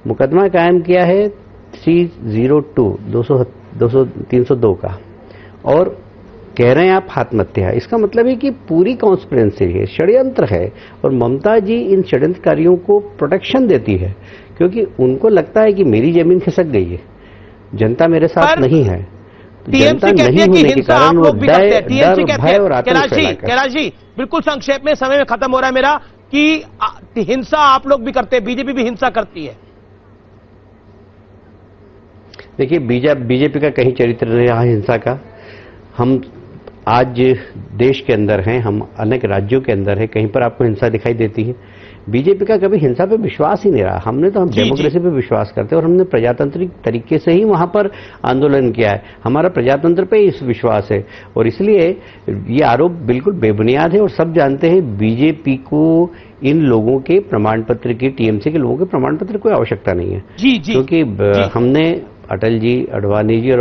मुकदमा कायम किया है 302 का और कह रहे हैं आप आत्महत्या है। इसका मतलब है कि पूरी कॉन्स्पिरेंसी है, षड्यंत्र है और ममता जी इन षड्यंत्रकारियों को प्रोटेक्शन देती है क्योंकि उनको लगता है कि मेरी जमीन खिसक गई है, जनता मेरे साथ नहीं है। तो जनता नहीं होने के कारण वो डर, भय और आतंक कैलाश जी बिल्कुल संक्षेप में, समय में खत्म हो रहा है मेरा, कि हिंसा आप लोग भी करते हैं, बीजेपी भी हिंसा करती है। देखिए, बीजेपी का कहीं चरित्र नहीं रहा हिंसा का। हम आज देश के अंदर हैं, हम अनेक राज्यों के अंदर हैं, कहीं पर आपको हिंसा दिखाई देती है। बीजेपी का कभी हिंसा पे विश्वास ही नहीं रहा। हम डेमोक्रेसी पे विश्वास करते हैं और हमने प्रजातांत्रिक तरीके से ही वहां पर आंदोलन किया है। हमारा प्रजातंत्र पे इस विश्वास है और इसलिए ये आरोप बिल्कुल बेबुनियाद है और सब जानते हैं बीजेपी को इन लोगों के प्रमाण पत्र की, टीएमसी के लोगों के प्रमाण पत्र की कोई आवश्यकता नहीं है। क्योंकि हमने अटल जी, अडवाणी जी और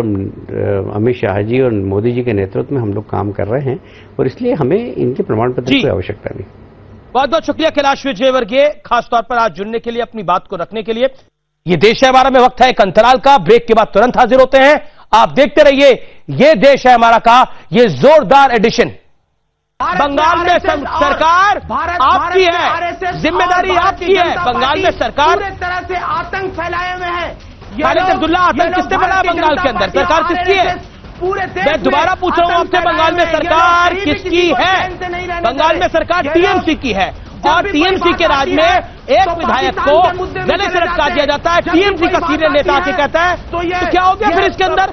अमित शाह जी और मोदी जी के नेतृत्व में हम लोग काम कर रहे हैं और इसलिए हमें इनके प्रमाण पत्र की आवश्यकता नहीं। बहुत बहुत शुक्रिया कैलाश विजयवर्गीय, खासतौर पर आज जुड़ने के लिए, अपनी बात को रखने के लिए। ये देश है हमारा में वक्त है एक अंतराल का, ब्रेक के बाद तुरंत हाजिर होते हैं। आप देखते रहिए ये देश है हमारा का ये जोरदार एडिशन। बंगाल में सरकार आपकी है, जिम्मेदारी आपकी है। बंगाल में सरकार पूरी तरह से आतंक फैलाए हुए है। खालिद अब्दुल्ला, आतंक किसने फैलाया बंगाल के अंदर? सरकार किसकी है? मैं दोबारा पूछ रहा हूं आपसे, बंगाल में सरकार किसकी है? बंगाल में सरकार टीएमसी की है और टीएमसी के राज में एक विधायक को गले से लटका दिया जाता है। टीएमसी का सीनियर नेता आके कहता है तो क्या हो गया फिर इसके अंदर?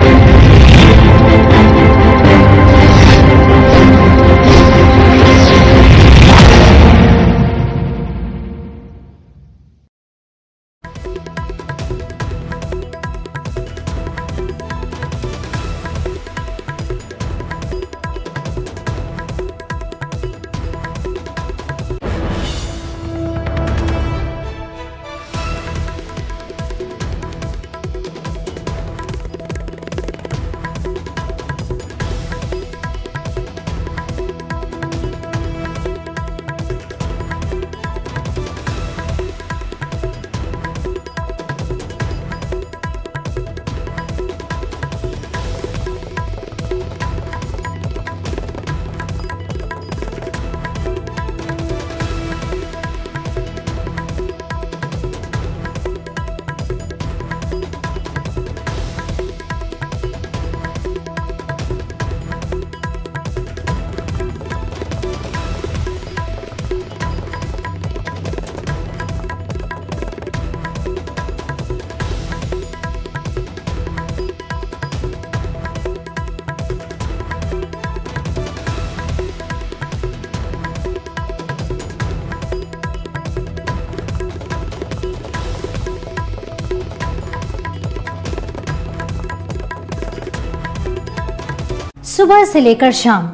सुबह से लेकर शाम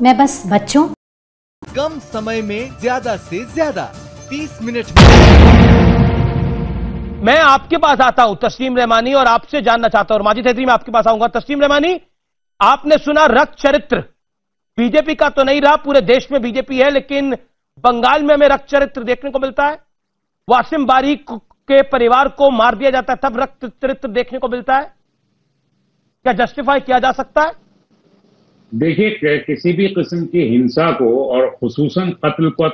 मैं बस बच्चों कम समय में ज्यादा से ज्यादा 30 मिनट मैं आपके पास आता हूं तस्लीम रहमानी और आपसे जानना चाहता हूं, और माजिद हैदरी मैं आपके पास आऊंगा। तस्लीम रहमानी, आपने सुना रक्त चरित्र बीजेपी का तो नहीं रहा, पूरे देश में बीजेपी है, लेकिन बंगाल में हमें रक्त चरित्र देखने को मिलता है। वासिम बारी के परिवार को मार दिया जाता है तब रक्त चरित्र देखने को मिलता है। क्या जस्टिफाई किया जा सकता है? देखिए, किसी भी किस्म की हिंसा को और खुसूसन कत्ल को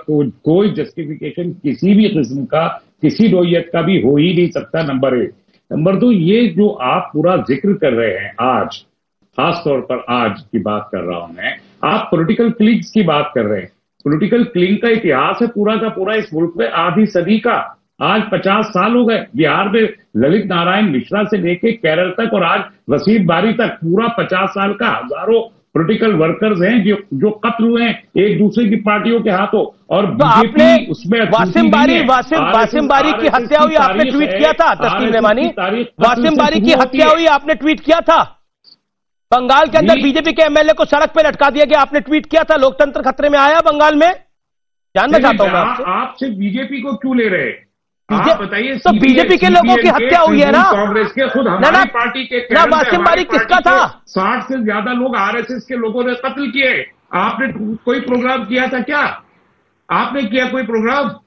कोई जस्टिफिकेशन किसी भी किस्म का, किसी नौइयत का भी हो ही नहीं सकता, नंबर 1। नंबर 2, ये जो आप पूरा जिक्र कर रहे हैं आज, खास तौर पर आज की बात कर रहा हूं मैं, आप पॉलिटिकल क्लिंग्स की बात कर रहे हैं। पॉलिटिकल क्लिंग का इतिहास है पूरा का पूरा इस मुल्क में आधी सदी का। आज 50 साल हो गए। बिहार में ललित नारायण मिश्रा से लेके केरल तक और आज वसीम बारी तक पूरा 50 साल का हजारों पॉलिटिकल वर्कर्स हैं जो कत्ल हुए हैं एक दूसरे की पार्टियों के हाथों। और तो आपने वासिम बारी की हत्या हुई, आपने ट्वीट किया था तस्लीम रेमानी, वासिम बारी की हत्या हुई, आपने ट्वीट किया था। बंगाल के अंदर बीजेपी के एमएलए को सड़क पे लटका दिया गया, आपने ट्वीट किया था। लोकतंत्र खतरे में आया बंगाल में? जानना चाहता हूं मैं आप सिर्फ बीजेपी को क्यों ले रहे हैं? आप बताइए। तो बीजेपी के लोगों की हत्या हुई है ना, कांग्रेस के, खुद हमारी पार्टी के ना वासिम बारी किसका था? 60 से ज्यादा लोग आरएसएस के लोगों ने कत्ल किए। आपने कोई प्रोग्राम किया था क्या? आपने किया कोई प्रोग्राम?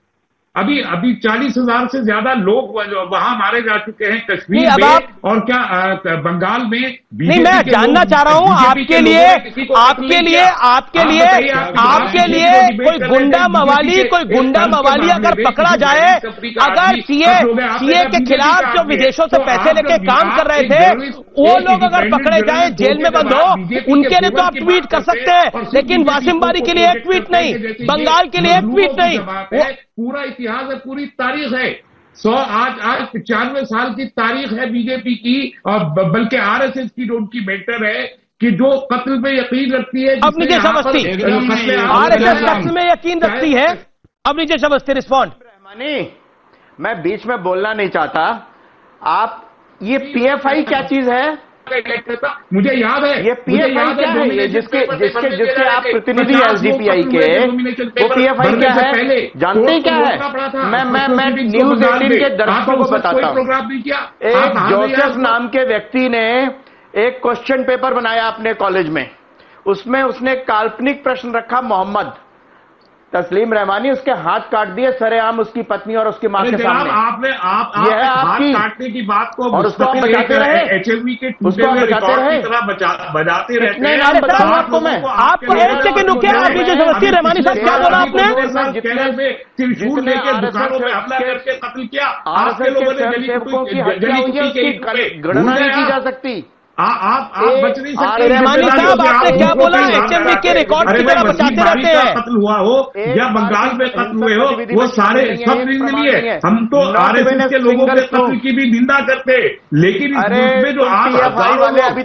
अभी 40,000 से ज्यादा लोग वहां मारे जा चुके हैं कश्मीर में, और क्या बंगाल में? नहीं, मैं जानना चाह रहा हूं आपके लिए कोई गुंडा मवाली अगर पकड़ा जाए, अगर सीए के खिलाफ जो विदेशों से पैसे लेके काम कर रहे थे वो लोग अगर पकड़े जाए, जेल में बंद हो, उनके लिए तो आप ट्वीट कर सकते हैं, लेकिन वासिम बारी के लिए एक ट्वीट नहीं, बंगाल के लिए एक ट्वीट नहीं। पूरा इतिहास है, पूरी तारीख है। आज 95 साल की तारीख है बीजेपी की, और बल्कि आरएसएस की जो उनकी मेंटर है कि जो कत्ल में यकीन रखती है। अब नीचे समझती आरएसएस कत्ल में यकीन रखती है। अब नीचे समझते रिस्पॉन्ड। मैं बीच में बोलना नहीं चाहता। आप ये पीएफआई क्या चीज है? मुझे याद है ये पीएफआई क्या है? जिसके आप प्रतिनिधि एसडीपीआई के, वो पीएफआई क्या है? जानते क्या है? मैं न्यूज 18 के दर्शकों को बताता हूं। एक जोसेफ नाम के व्यक्ति ने एक क्वेश्चन पेपर बनाया अपने कॉलेज में, उसमें उसने काल्पनिक प्रश्न रखा मोहम्मद। तस्लीम रहमानी उसके हाथ काट दिए सरेआम उसकी पत्नी और उसकी मां के सामने। यह है आपकी काटने की बात को, और उसको आप बचाते रहे, एचएमवी के उसको आप बचाते रहे, बजाते रहते हैं। नाम बताऊं आपको मैं? आपको एक सेकंड रुकिए, आप नीचे समझती रहमानी साहब क्या बोला आपने? केरल में त्रिशूल लेके दुकानों में हमला करके कत्ल किया। आपके लोगों ने गणना नहीं की जा सकती। आप बच नहीं सकते। रहमानी साहब आपने क्या बोला? एचएमवी के रिकॉर्ड की तरह बचाते रहते हैं। कत्ल हुआ हो या बंगाल में कत्ल हुए हो, वो सारे सब निंदनीय है। हम तो आरएसएस के लोगों के कत्ल की भी निंदा करते, लेकिन इस मुल्क में जो आप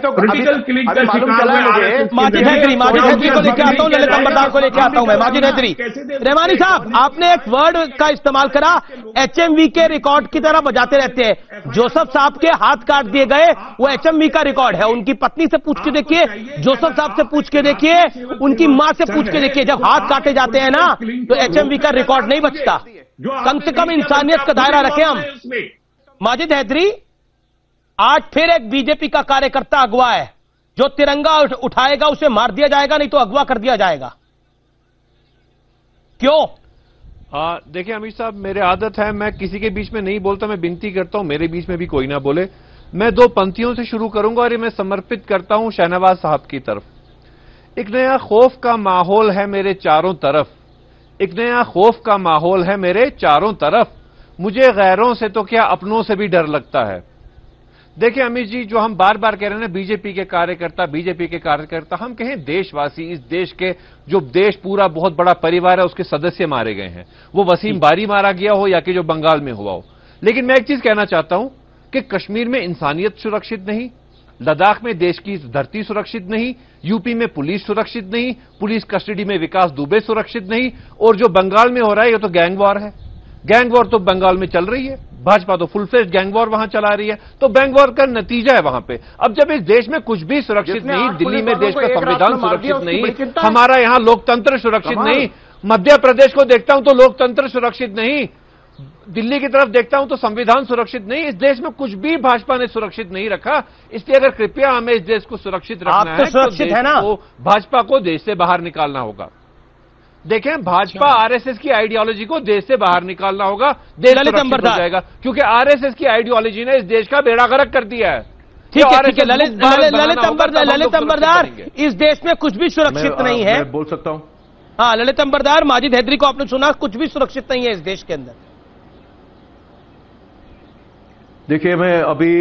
पॉलिटिकल क्लिक का शिकार हुए। माजिद हैदरी को लेकर आता हूं, ललित अंबरदार को लेकर आता हूं मैं। माजिद हैदरी, रहमानी साहब आपने एक वर्ड का इस्तेमाल करा, एचएमवी के रिकॉर्ड की तरह बजाते रहते हैं। जोसेफ साहब के हाथ काट दिए गए, वो एचएमवी का है। उनकी पत्नी से पूछ के देखिए, जोसेफ साहब से पूछ के देखिए, उनकी मां से पूछ के देखिए। जब हाथ काटे जाते हैं ना तो एचएमवी का रिकॉर्ड नहीं बचता। कम से कम इंसानियत का दायरा रखें हम। माजिद हैदरी, आज फिर एक बीजेपी का कार्यकर्ता अगवा है। जो तिरंगा उठाएगा उसे मार दिया जाएगा, नहीं तो अगवा कर दिया जाएगा। क्यों? देखिए अमित साहब, मेरे आदत है मैं किसी के बीच में नहीं बोलता, मैं विनती करता हूं मेरे बीच में भी कोई ना बोले। मैं 2 पंक्तियों से शुरू करूंगा और ये मैं समर्पित करता हूं शहनवाज साहब की तरफ। एक नया खौफ का माहौल है मेरे चारों तरफ, एक नया खौफ का माहौल है मेरे चारों तरफ, मुझे गैरों से तो क्या अपनों से भी डर लगता है। देखिए अमित जी, जो हम बार बार कह रहे हैं ना बीजेपी के कार्यकर्ता, हम कहें देशवासी, इस देश के जो देश पूरा बहुत बड़ा परिवार है उसके सदस्य मारे गए हैं, वो वसीम बारी मारा गया हो या कि जो बंगाल में हुआ हो। लेकिन मैं एक चीज कहना चाहता हूं कि कश्मीर में इंसानियत सुरक्षित नहीं, लद्दाख में देश की धरती सुरक्षित नहीं, यूपी में पुलिस सुरक्षित नहीं, पुलिस कस्टडी में विकास दुबे सुरक्षित नहीं, और जो बंगाल में हो रहा है ये तो गैंग वॉर है। गैंग वॉर तो बंगाल में चल रही है, भाजपा तो फुल फ्लेज गैंग वॉर वहां चला रही है, तो गैंग वॉर का नतीजा है वहां पे। अब जब इस देश में कुछ भी सुरक्षित नहीं, दिल्ली में देश का संविधान सुरक्षित नहीं, हमारा यहां लोकतंत्र सुरक्षित नहीं, मध्य प्रदेश को देखता हूं तो लोकतंत्र सुरक्षित नहीं, दिल्ली की तरफ देखता हूं तो संविधान सुरक्षित नहीं, इस देश में कुछ भी भाजपा ने सुरक्षित नहीं रखा। इसलिए अगर कृपया हमें इस देश को सुरक्षित रखना है तो भाजपा को देश से बाहर निकालना होगा। देखें, भाजपा आरएसएस की आइडियोलॉजी को देश से बाहर निकालना होगा, देश सुरक्षित हो जाएगा, क्योंकि आरएसएस की आइडियोलॉजी ने इस देश का बेड़ा गर्क कर दिया है। ठीक है ललित अंबरदार, इस देश में कुछ भी सुरक्षित नहीं है। मैं बोल सकता हूं? हाँ ललित अंबरदार, माजिद हैदरी को आपने सुना, कुछ भी सुरक्षित नहीं है इस देश के अंदर। देखिए, मैं अभी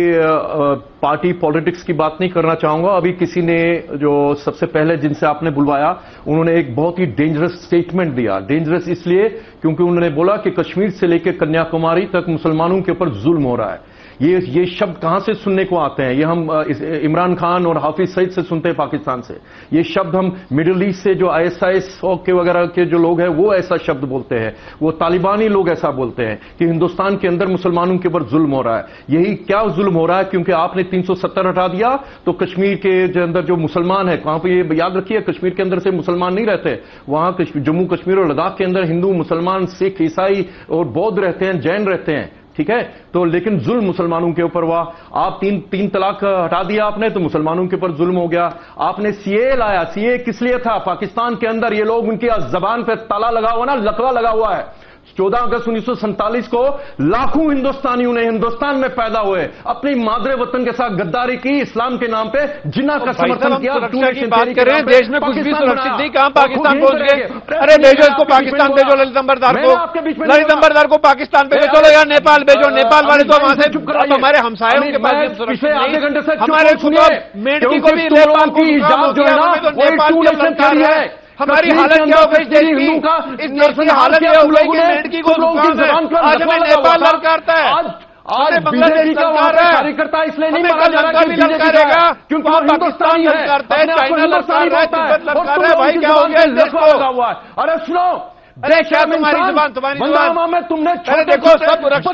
पार्टी पॉलिटिक्स की बात नहीं करना चाहूंगा। अभी किसी ने, जो सबसे पहले जिनसे आपने बुलवाया, उन्होंने एक बहुत ही डेंजरस स्टेटमेंट दिया। डेंजरस इसलिए क्योंकि उन्होंने बोला कि कश्मीर से लेकर कन्याकुमारी तक मुसलमानों के ऊपर जुल्म हो रहा है। ये शब्द कहां से सुनने को आते हैं? ये हम इमरान खान और हाफिज सईद से सुनते हैं, पाकिस्तान से। ये शब्द हम मिडिल ईस्ट से, जो ISIS के वगैरह के जो लोग हैं, वो ऐसा शब्द बोलते हैं। वो तालिबानी लोग ऐसा बोलते हैं कि हिंदुस्तान के अंदर मुसलमानों के ऊपर जुल्म हो रहा है। यही क्या जुल्म हो रहा है? क्योंकि आपने 370 हटा दिया, तो कश्मीर के अंदर जो मुसलमान है, वहां पर, ये याद रखिए, कश्मीर के अंदर से मुसलमान नहीं रहते। वहां जम्मू कश्मीर और लद्दाख के अंदर हिंदू, मुसलमान, सिख, ईसाई और बौद्ध रहते हैं, जैन रहते हैं, ठीक है। तो लेकिन जुल्म मुसलमानों के ऊपर हुआ। आप तीन तलाक हटा दिया आपने, तो मुसलमानों के ऊपर जुल्म हो गया। आपने सीए लाया। सीए किस लिए था? पाकिस्तान के अंदर ये लोग, उनकी जबान पे ताला लगा हुआ ना, लकवा लगा हुआ है। 14 अगस्त 1947 को लाखों हिंदुस्तानियों ने हिंदुस्तान में पैदा हुए अपनी मादरे वतन के साथ गद्दारी की, इस्लाम के नाम पे जिन्ना का समर्थन किया। बात कर रहे हैं, देश में कुछ भी सुरक्षित नहीं, कहां पाकिस्तान पहुंच गए? अरे भेजो इसको पाकिस्तान, भेजो ललित अंबरदार को, ललित अंबरदार को पाकिस्तान भेजो। चलो यार नेपाल भेजो, नेपाल वाले तो वहां से हमारे हमसायों के माध्यम सुरक्षित आधे घंटे से हमारे मेंढकी को भी नेपाल की इजाजत जो है ना, वो टू है। हमारी हालत क्या हो गई देश की? इस देश की हालत क्या हो गई कि मेंढकी को आज हमें नेपाल ललकारता है, आज बांग्लादेश ललकार है, कार्यकर्ता इसलिए नहीं मारा जा रहा, भी ललकारेगा क्योंकि वो पाकिस्तान ललकारता है, चाइना ललकार रहा है, तिब्बत ललकार रहा है। भाई क्या हो गया इस देश को? अरे सुनो, अरे क्या तुम्हारी जुबान, तुम्हारी जुबान में तुमने, अरे देखो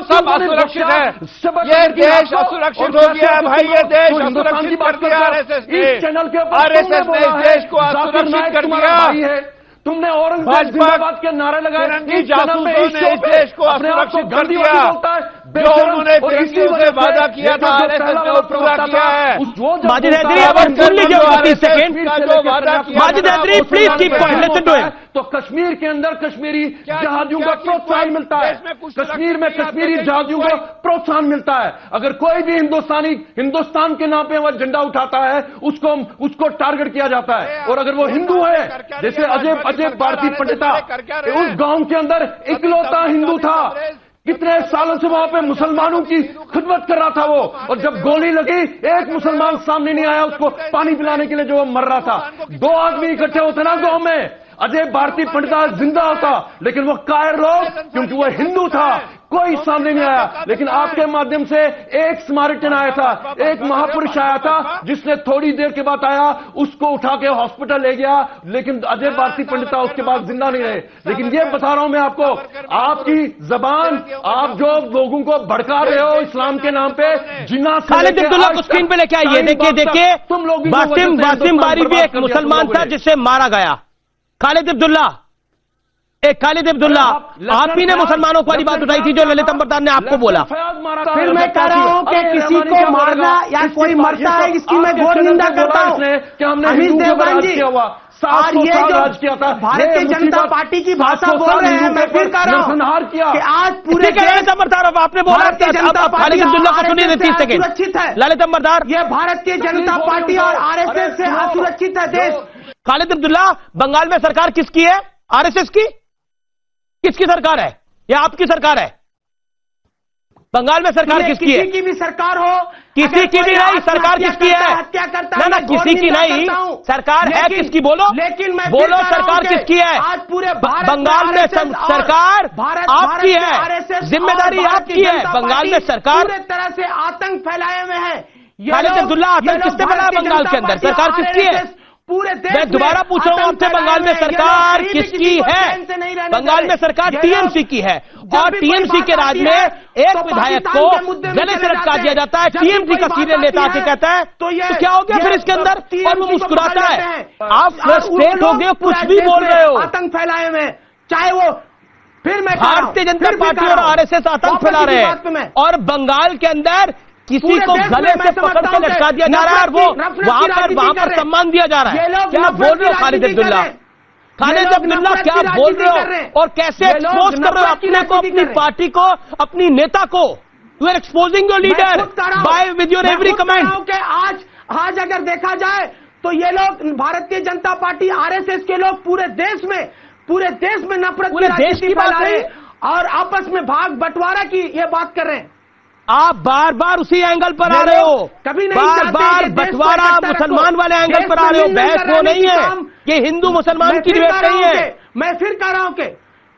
सब असुरक्षित है, ये देश असुरक्षित हो गया भाई, ये देश असुरक्षित कर दिया RSS ने। RSS ने इस देश को असुरक्षित कर दिया। तुमने औरंगजेब जिंदाबाद के नारे लगाए, इस जासूसों ने इस देश को असुरक्षित कर दिया। जो उन्होंने फिरंगियों से वादा किया था, RSS ने वो पूरा किया है। माजिद हैदरी, अब सुन लीजिए 30 second. Majid Haidari, please keep quiet, listen to him. तो कश्मीर के अंदर कश्मीरी जहाजियों को प्रोत्साहन मिलता है, कश्मीर में कश्मीरी जहाजियों को प्रोत्साहन मिलता है। अगर कोई भी हिंदुस्तानी हिंदुस्तान के नाम पे वो झंडा उठाता है, उसको टारगेट किया जाता है। और अगर वो हिंदू है, जैसे अजय भारती पंडिता, उस गांव के अंदर इकलौता हिंदू था, कितने सालों से वहां पे मुसलमानों की खिदमत कर रहा था वो, और जब गोली लगी एक मुसलमान सामने नहीं आया उसको पानी पिलाने के लिए, जो वो मर रहा था। 2 आदमी इकट्ठे होते ना गांव में, अजय भारती पंडिता जिंदा होता, लेकिन वो कायर लोग, क्योंकि वो हिंदू था, कोई सामने नहीं आया। लेकिन आपके माध्यम से एक स्मारिटन आया था, एक महापुरुष आया था, जिसने थोड़ी देर के बाद आया, उसको उठा के हॉस्पिटल ले गया, लेकिन अजय भारती पंडिता उसके बाद जिंदा नहीं रहे। लेकिन ये बता रहा हूं मैं आपको, आपकी जबान, आप जो लोगों को भड़का रहे हो इस्लाम के नाम पे, जिन्ना खालिद अब्दुल्ला को स्क्रीन पे लेके आइए। देखिए तुम लोग, वासिम बारी भी एक मुसलमान था जिसे मारा गया। खालिद अब्दुल्ला, खालिद अब्दुल्ला, आप ही ने मुसलमानों वाली बात उठाई थी जो ललित अंबरदार ने आपको बोला। फिर मैं कह रहा हूं कि किसी को मारना या कोई मरता है, इसकी मैं घोर निंदा करता हूं। अमीश देवगन जी, और ये जो भारतीय जनता पार्टी की भाषा बोल रहे हैं, मैं फिर कह रहा हूं कि आज पूरे ललित अंबरदार, आपने बोला भारतीय जनता पार्टी सुरक्षित है। ललित अंबरदार, ये भारतीय जनता पार्टी और RSS से असुरक्षित है देश। खालिद अब्दुल्ला, बंगाल में सरकार किसकी है? RSS की? किसकी सरकार है? या आपकी सरकार है? बंगाल में सरकार किसकी है? किसी की भी सरकार हो, किसी की भी नहीं, सरकार किसकी है? हत्या करता ना, किसी की नहीं, सरकार है किसकी? बोलो, लेकिन मैं बोलो सरकार किसकी है? आज पूरे बंगाल में सरकार आपकी है, जिम्मेदारी आपकी है। बंगाल में सरकार पूरे तरह से आतंक फैलाए हुए है। खालिद अब्दुल्ला, आतंक किसने फैलाया बंगाल के अंदर? सरकार किसकी है? पूरे देश मैं दोबारा पूछ रहा हूं आपसे, बंगाल में सरकार किसकी है? बंगाल में सरकार TMC की है, और TMC के राज में एक विधायक को गले से लटका दिया जाता है, TMC का सीरियल नेता आके कहता है, तो क्या हो गया फिर इसके अंदर? और वो मुस्कुराता है। आप फ्रस्ट्रेट हो गए, कुछ भी बोल रहे हो, आतंक फैलाए हुए, चाहे वो, फिर मैं भारतीय जनता पार्टी और RSS आतंक फैला रहे हैं, और बंगाल के अंदर किसी को गले से पकड़ के लटका दिया जा रहा है, और वो वहां पर सम्मान दिया जा रहा है। क्या बोल रहे हो खालिद अब्दुल्ला? खालिद अब्दुल्ला, क्या बोल रहे हो और कैसे एक्सपोज कर रहे हो अपने को, अपनी पार्टी को, अपनी नेता को? You are exposing your leader by with your every comment. आज अगर देखा जाए तो ये लोग भारतीय जनता पार्टी आरएसएस के लोग पूरे देश में नफरत की राजनीति फैला रहे हैं और आपस में भाग बंटवारा की ये बात कर रहे हैं। आप बार बार उसी एंगल पर आ रहे हो, कभी नहीं बार बार बंटवारा मुसलमान वाले एंगल पर आ रहे हो। बहस वो नहीं है, ये हिंदू मुसलमान की डिबेट नहीं है। मैं फिर कह रहा हूं कि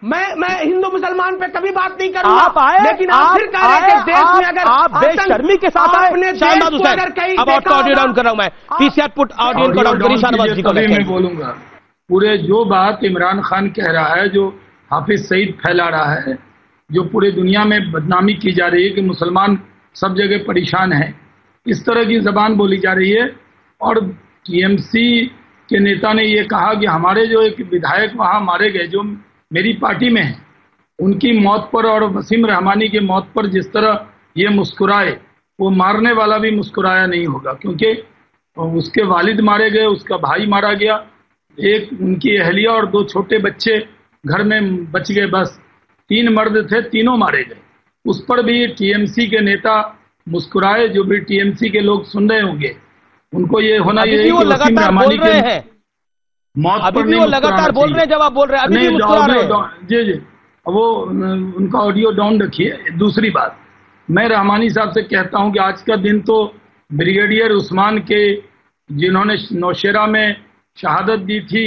मैं हिंदू मुसलमान पे कभी बात नहीं करूंगा। आप आए, लेकिन आप फिर कह रहे हैं कि देश में अगर आप बेशर्मी के साथ आए। शाहनवाज हुसैन, अब ऑडियो डाउन कर रहा हूं मैं, पीसीआर पुट ऑडियो को डाउन करिए शाहनवाज जी को। मैं बोलूंगा पूरे जो बात इमरान खान कह रहा है, जो हाफिज सईद फैला रहा है, जो पूरे दुनिया में बदनामी की जा रही है कि मुसलमान सब जगह परेशान है, इस तरह की जबान बोली जा रही है। और टीएमसी के नेता ने ये कहा कि हमारे जो एक विधायक वहां मारे गए जो मेरी पार्टी में है, उनकी मौत पर और वसीम रहमानी की मौत पर जिस तरह ये मुस्कुराए, वो मारने वाला भी मुस्कुराया नहीं होगा, क्योंकि उसके वालिद मारे गए, उसका भाई मारा गया, एक उनकी अहलिया और 2 छोटे बच्चे घर में बच गए। बस 3 मर्द थे, तीनों मारे गए। उस पर भी टीएमसी के नेता मुस्कुराए। जो भी टीएमसी के लोग सुन रहे होंगे उनको ये होना चाहिए कि वसीम रहमानी के मौत पर नहीं लगातार बोल रहे हैं। जब आप बोल रहे हैं अभी भी मुस्कुरा रहे हैं। जी वो उनका ऑडियो डाउन रखिए। दूसरी बात, मैं रहमानी साहब से कहता हूं कि आज का दिन तो ब्रिगेडियर उस्मान के, जिन्होंने नौशेरा में शहादत दी थी,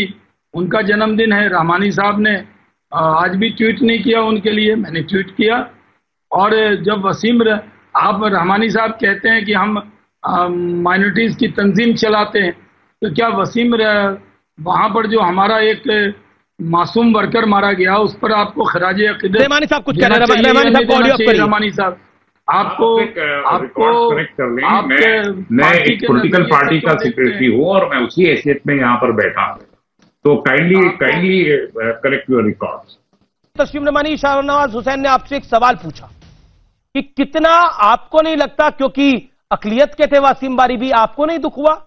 उनका जन्मदिन है। रहमानी साहब ने आज भी ट्वीट नहीं किया उनके लिए, मैंने ट्वीट किया। और जब आप रहमानी साहब कहते हैं कि हम माइनॉरिटीज की तंजीम चलाते हैं, तो क्या वसीम वहां पर जो हमारा एक मासूम वर्कर मारा गया, उस पर आपको खराज अकीदत रहमानी साहब कुछ कह रहे हैं। रहमानी साहब आपको मैं एक पॉलिटिकल पार्टी का सेक्रेटरी हूँ और मैं उसी हैसियत में यहाँ पर बैठा हूँ, तो काइंडली करेक्ट योर रिकॉर्ड्स। तस्लीम रहमानी, शाहनवाज हुसैन ने आपसे एक सवाल पूछा कि कितना आपको नहीं लगता, क्योंकि अकलियत के थे वासिम बारी भी, आपको नहीं दुख हुआ?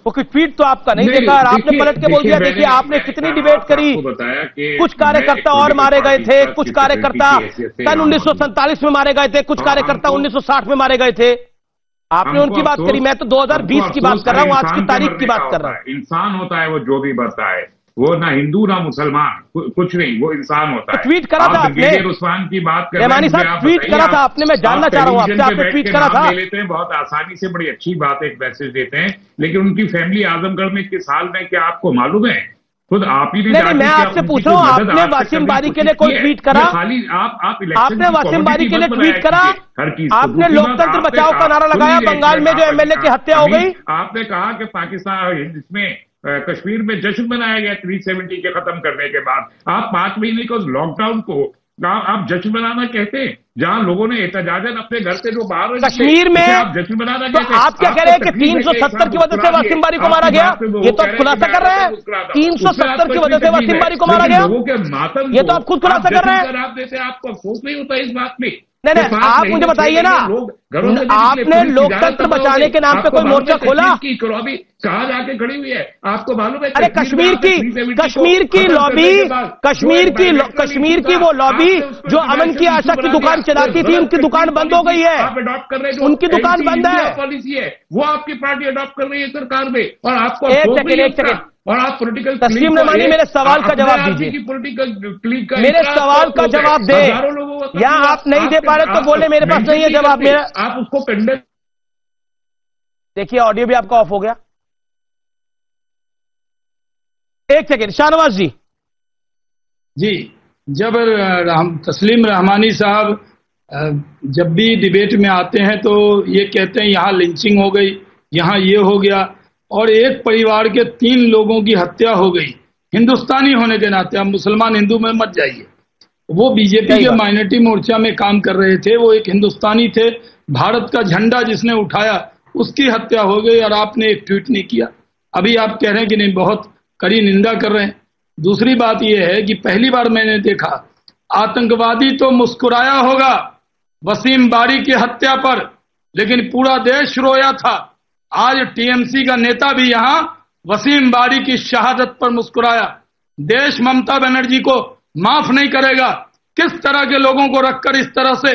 क्योंकि ट्वीट तो आपका नहीं देखा और आपने पलट के बोल दिया। देखिए आपने कितनी डिबेट करी, कुछ कार्यकर्ता और मारे गए थे, कुछ कार्यकर्ता सन 1947 में मारे गए थे, कुछ कार्यकर्ता 1960 में मारे गए थे। आपने उनकी बात करी, मैं तो 2020 की बात कर रहा हूं, आज की तारीख की बात कर रहा हूं। इंसान होता है वो जो भी बताए, वो ना हिंदू ना मुसलमान, कुछ नहीं, वो इंसान होता है। ट्वीट करा था आपने, उस्मान की बात कर रहमानी साहब ट्वीट करा था आपने, मैं जानना चाह रहा हूं आपसे, आपने ट्वीट करा था। ले लेते हैं बहुत आसानी से, बड़ी अच्छी बात एक मैसेज देते हैं, लेकिन उनकी फैमिली आजमगढ़ में किस हाल में, क्या आपको मालूम है? खुद आप ही नहीं, मैं आपसे पूछ रहा हूँ, आपने वासिम बारी के लिए कोई ट्वीट करा? खाली आपने वासिम बारी के लिए ट्वीट करा? आपने लोकतंत्र बचाओ का नारा लगाया बंगाल में जो एमएलए की हत्या हो गई? आपने कहा कि पाकिस्तान इसमें कश्मीर में जश्न मनाया गया 370 के खत्म करने के बाद। आप 5 महीने को लॉकडाउन को आप जश्न मनाना कहते हैं, जहां लोगों ने एहतजाजन अपने घर से जो बाहर कश्मीर में आप जश्न मनाना कहते हैं। आप क्या कह रहे हैं कि 370 की वजह से वासिम बारी को मारा गया? ये तो आप खुलासा कर रहे हैं, 370 की वजह से वासिम बारी को मारा गया, लोगों के मातम, ये तो आप खुद खुलासा कर रहे हैं। आप देते आपको अफसोस नहीं होता इस बात में? नहीं, आप मुझे बताइए ना, आपने लोकतंत्र बचाने के नाम पे कोई मोर्चा खोला? अभी कहाँ जाके खड़ी हुई है आपको मालूम है? अरे कश्मीर की वो लॉबी जो अमन की आशा की दुकान चलाती थी, उनकी दुकान बंद हो गई है। आप अडॉप्ट कर रहे हैं, उनकी दुकान बंद है। पॉलिसी है वो आपकी पार्टी अडॉप्ट कर रही है सरकार में, और आपको एक सेकंड और आप पॉलिटिकल तस्लीम रहमानी मेरे सवाल का जवाब दीजिए, मेरे सवाल का जवाब दे, या आप नहीं दे पा रहे तो बोले मेरे पास नहीं है जवाब मेरा। आप उसको पेंडेंट देखिए, ऑडियो भी आपका ऑफ हो गया। एक सेकेंड शाहनवाज जी। जब तस्लीम रहमानी साहब जब भी डिबेट में आते हैं तो ये कहते हैं यहाँ लिंचिंग हो गई, यहाँ ये हो गया, और एक परिवार के 3 लोगों की हत्या हो गई हिंदुस्तानी होने के नाते। आप मुसलमान हिंदू में मत जाइए। वो बीजेपी के माइनॉरिटी मोर्चा में काम कर रहे थे, वो एक हिंदुस्तानी थे, भारत का झंडा जिसने उठाया उसकी हत्या हो गई, और आपने एक ट्वीट नहीं किया। अभी आप कह रहे हैं कि नहीं, बहुत कड़ी निंदा कर रहे हैं। दूसरी बात यह है कि पहली बार मैंने देखा आतंकवादी तो मुस्कुराया होगा वसीम बारी की हत्या पर, लेकिन पूरा देश रोया था। आज टीएमसी का नेता भी यहां वसीम बारी की शहादत पर मुस्कुराया। देश ममता बनर्जी को माफ नहीं करेगा। किस तरह के लोगों को रखकर इस तरह से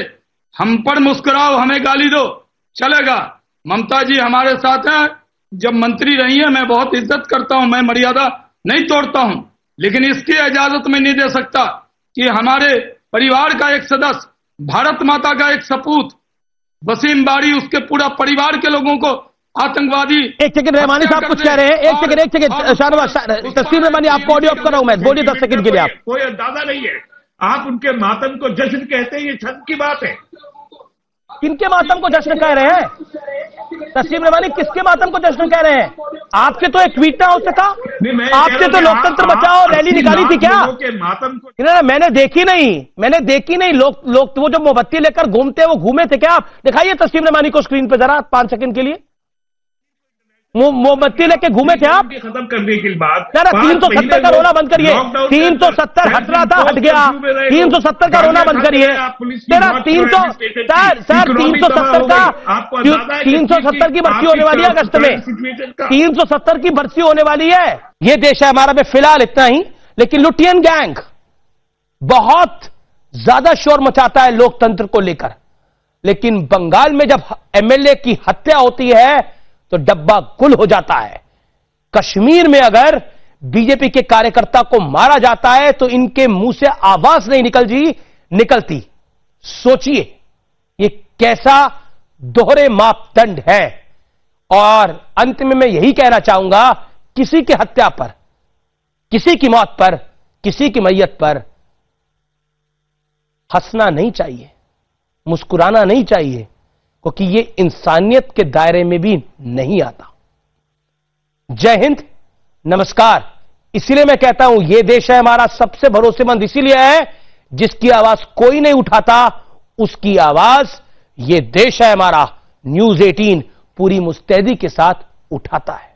हम पर मुस्कुराओ, हमें गाली दो, चलेगा। ममता जी हमारे साथ हैं, जब मंत्री रही है मैं बहुत इज्जत करता हूं, मैं मर्यादा नहीं तोड़ता हूं, लेकिन इसकी इजाजत मैं नहीं दे सकता कि हमारे परिवार का एक सदस्य, भारत माता का एक सपूत वसीम बारी, उसके पूरा परिवार के लोगों को आतंकवादी। एक सेकंड रहमानी साहब कुछ कह रहे हैं, एक सेकंड शाहनवाज, तस्लीम रहमानी आपको ऑडियो ऑफ कर रहा हूं मैं, बोलिए 10 सेकंड के लिए। आप कोई अंदाजा नहीं है, आप उनके मातम को जश्न कहते हैं, ये छद की बात है। किनके मातम को जश्न कह रहे हैं? तस्लीम रहमानी किसके मातम को जश्न कह रहे हैं? आपके तो एक ट्वीट ना हो सका, आपके तो लोकतंत्र बचाओ रैली निकाली थी क्या? मातम को मैंने देखी नहीं। लोग वो जो मोमबत्ती लेकर घूमते हैं वो घूमे थे क्या? आप दिखाइए तस्लीम रहमानी को स्क्रीन पे जरा 5 सेकंड के लिए। मोमबत्ती लेके घूमे थे आप? खत्म करने के बाद 370 का रोना बंद करिए। 370 हट रहा था, हट गया। 370 का रोना बंद करिए। तेरा 370 का 370 की भर्ती होने वाली है अगस्त में, 370 की भर्ती होने वाली है। ये देश है हमारा। में फिलहाल इतना ही, लेकिन लुटियन गैंग बहुत ज्यादा शोर मचाता है लोकतंत्र को लेकर, लेकिन बंगाल में जब एमएलए की हत्या होती है तो डब्बा गुल हो जाता है। कश्मीर में अगर बीजेपी के कार्यकर्ता को मारा जाता है तो इनके मुंह से आवाज नहीं निकलती। सोचिए ये कैसा दोहरे मापदंड है। और अंत में मैं यही कहना चाहूंगा, किसी की हत्या पर, किसी की मौत पर, किसी की मैयत पर हंसना नहीं चाहिए, मुस्कुराना नहीं चाहिए, क्योंकि ये इंसानियत के दायरे में भी नहीं आता। जय हिंद, नमस्कार। इसीलिए मैं कहता हूं ये देश है हमारा सबसे भरोसेमंद इसीलिए है जिसकी आवाज कोई नहीं उठाता, उसकी आवाज ये देश है हमारा न्यूज़ 18 पूरी मुस्तैदी के साथ उठाता है।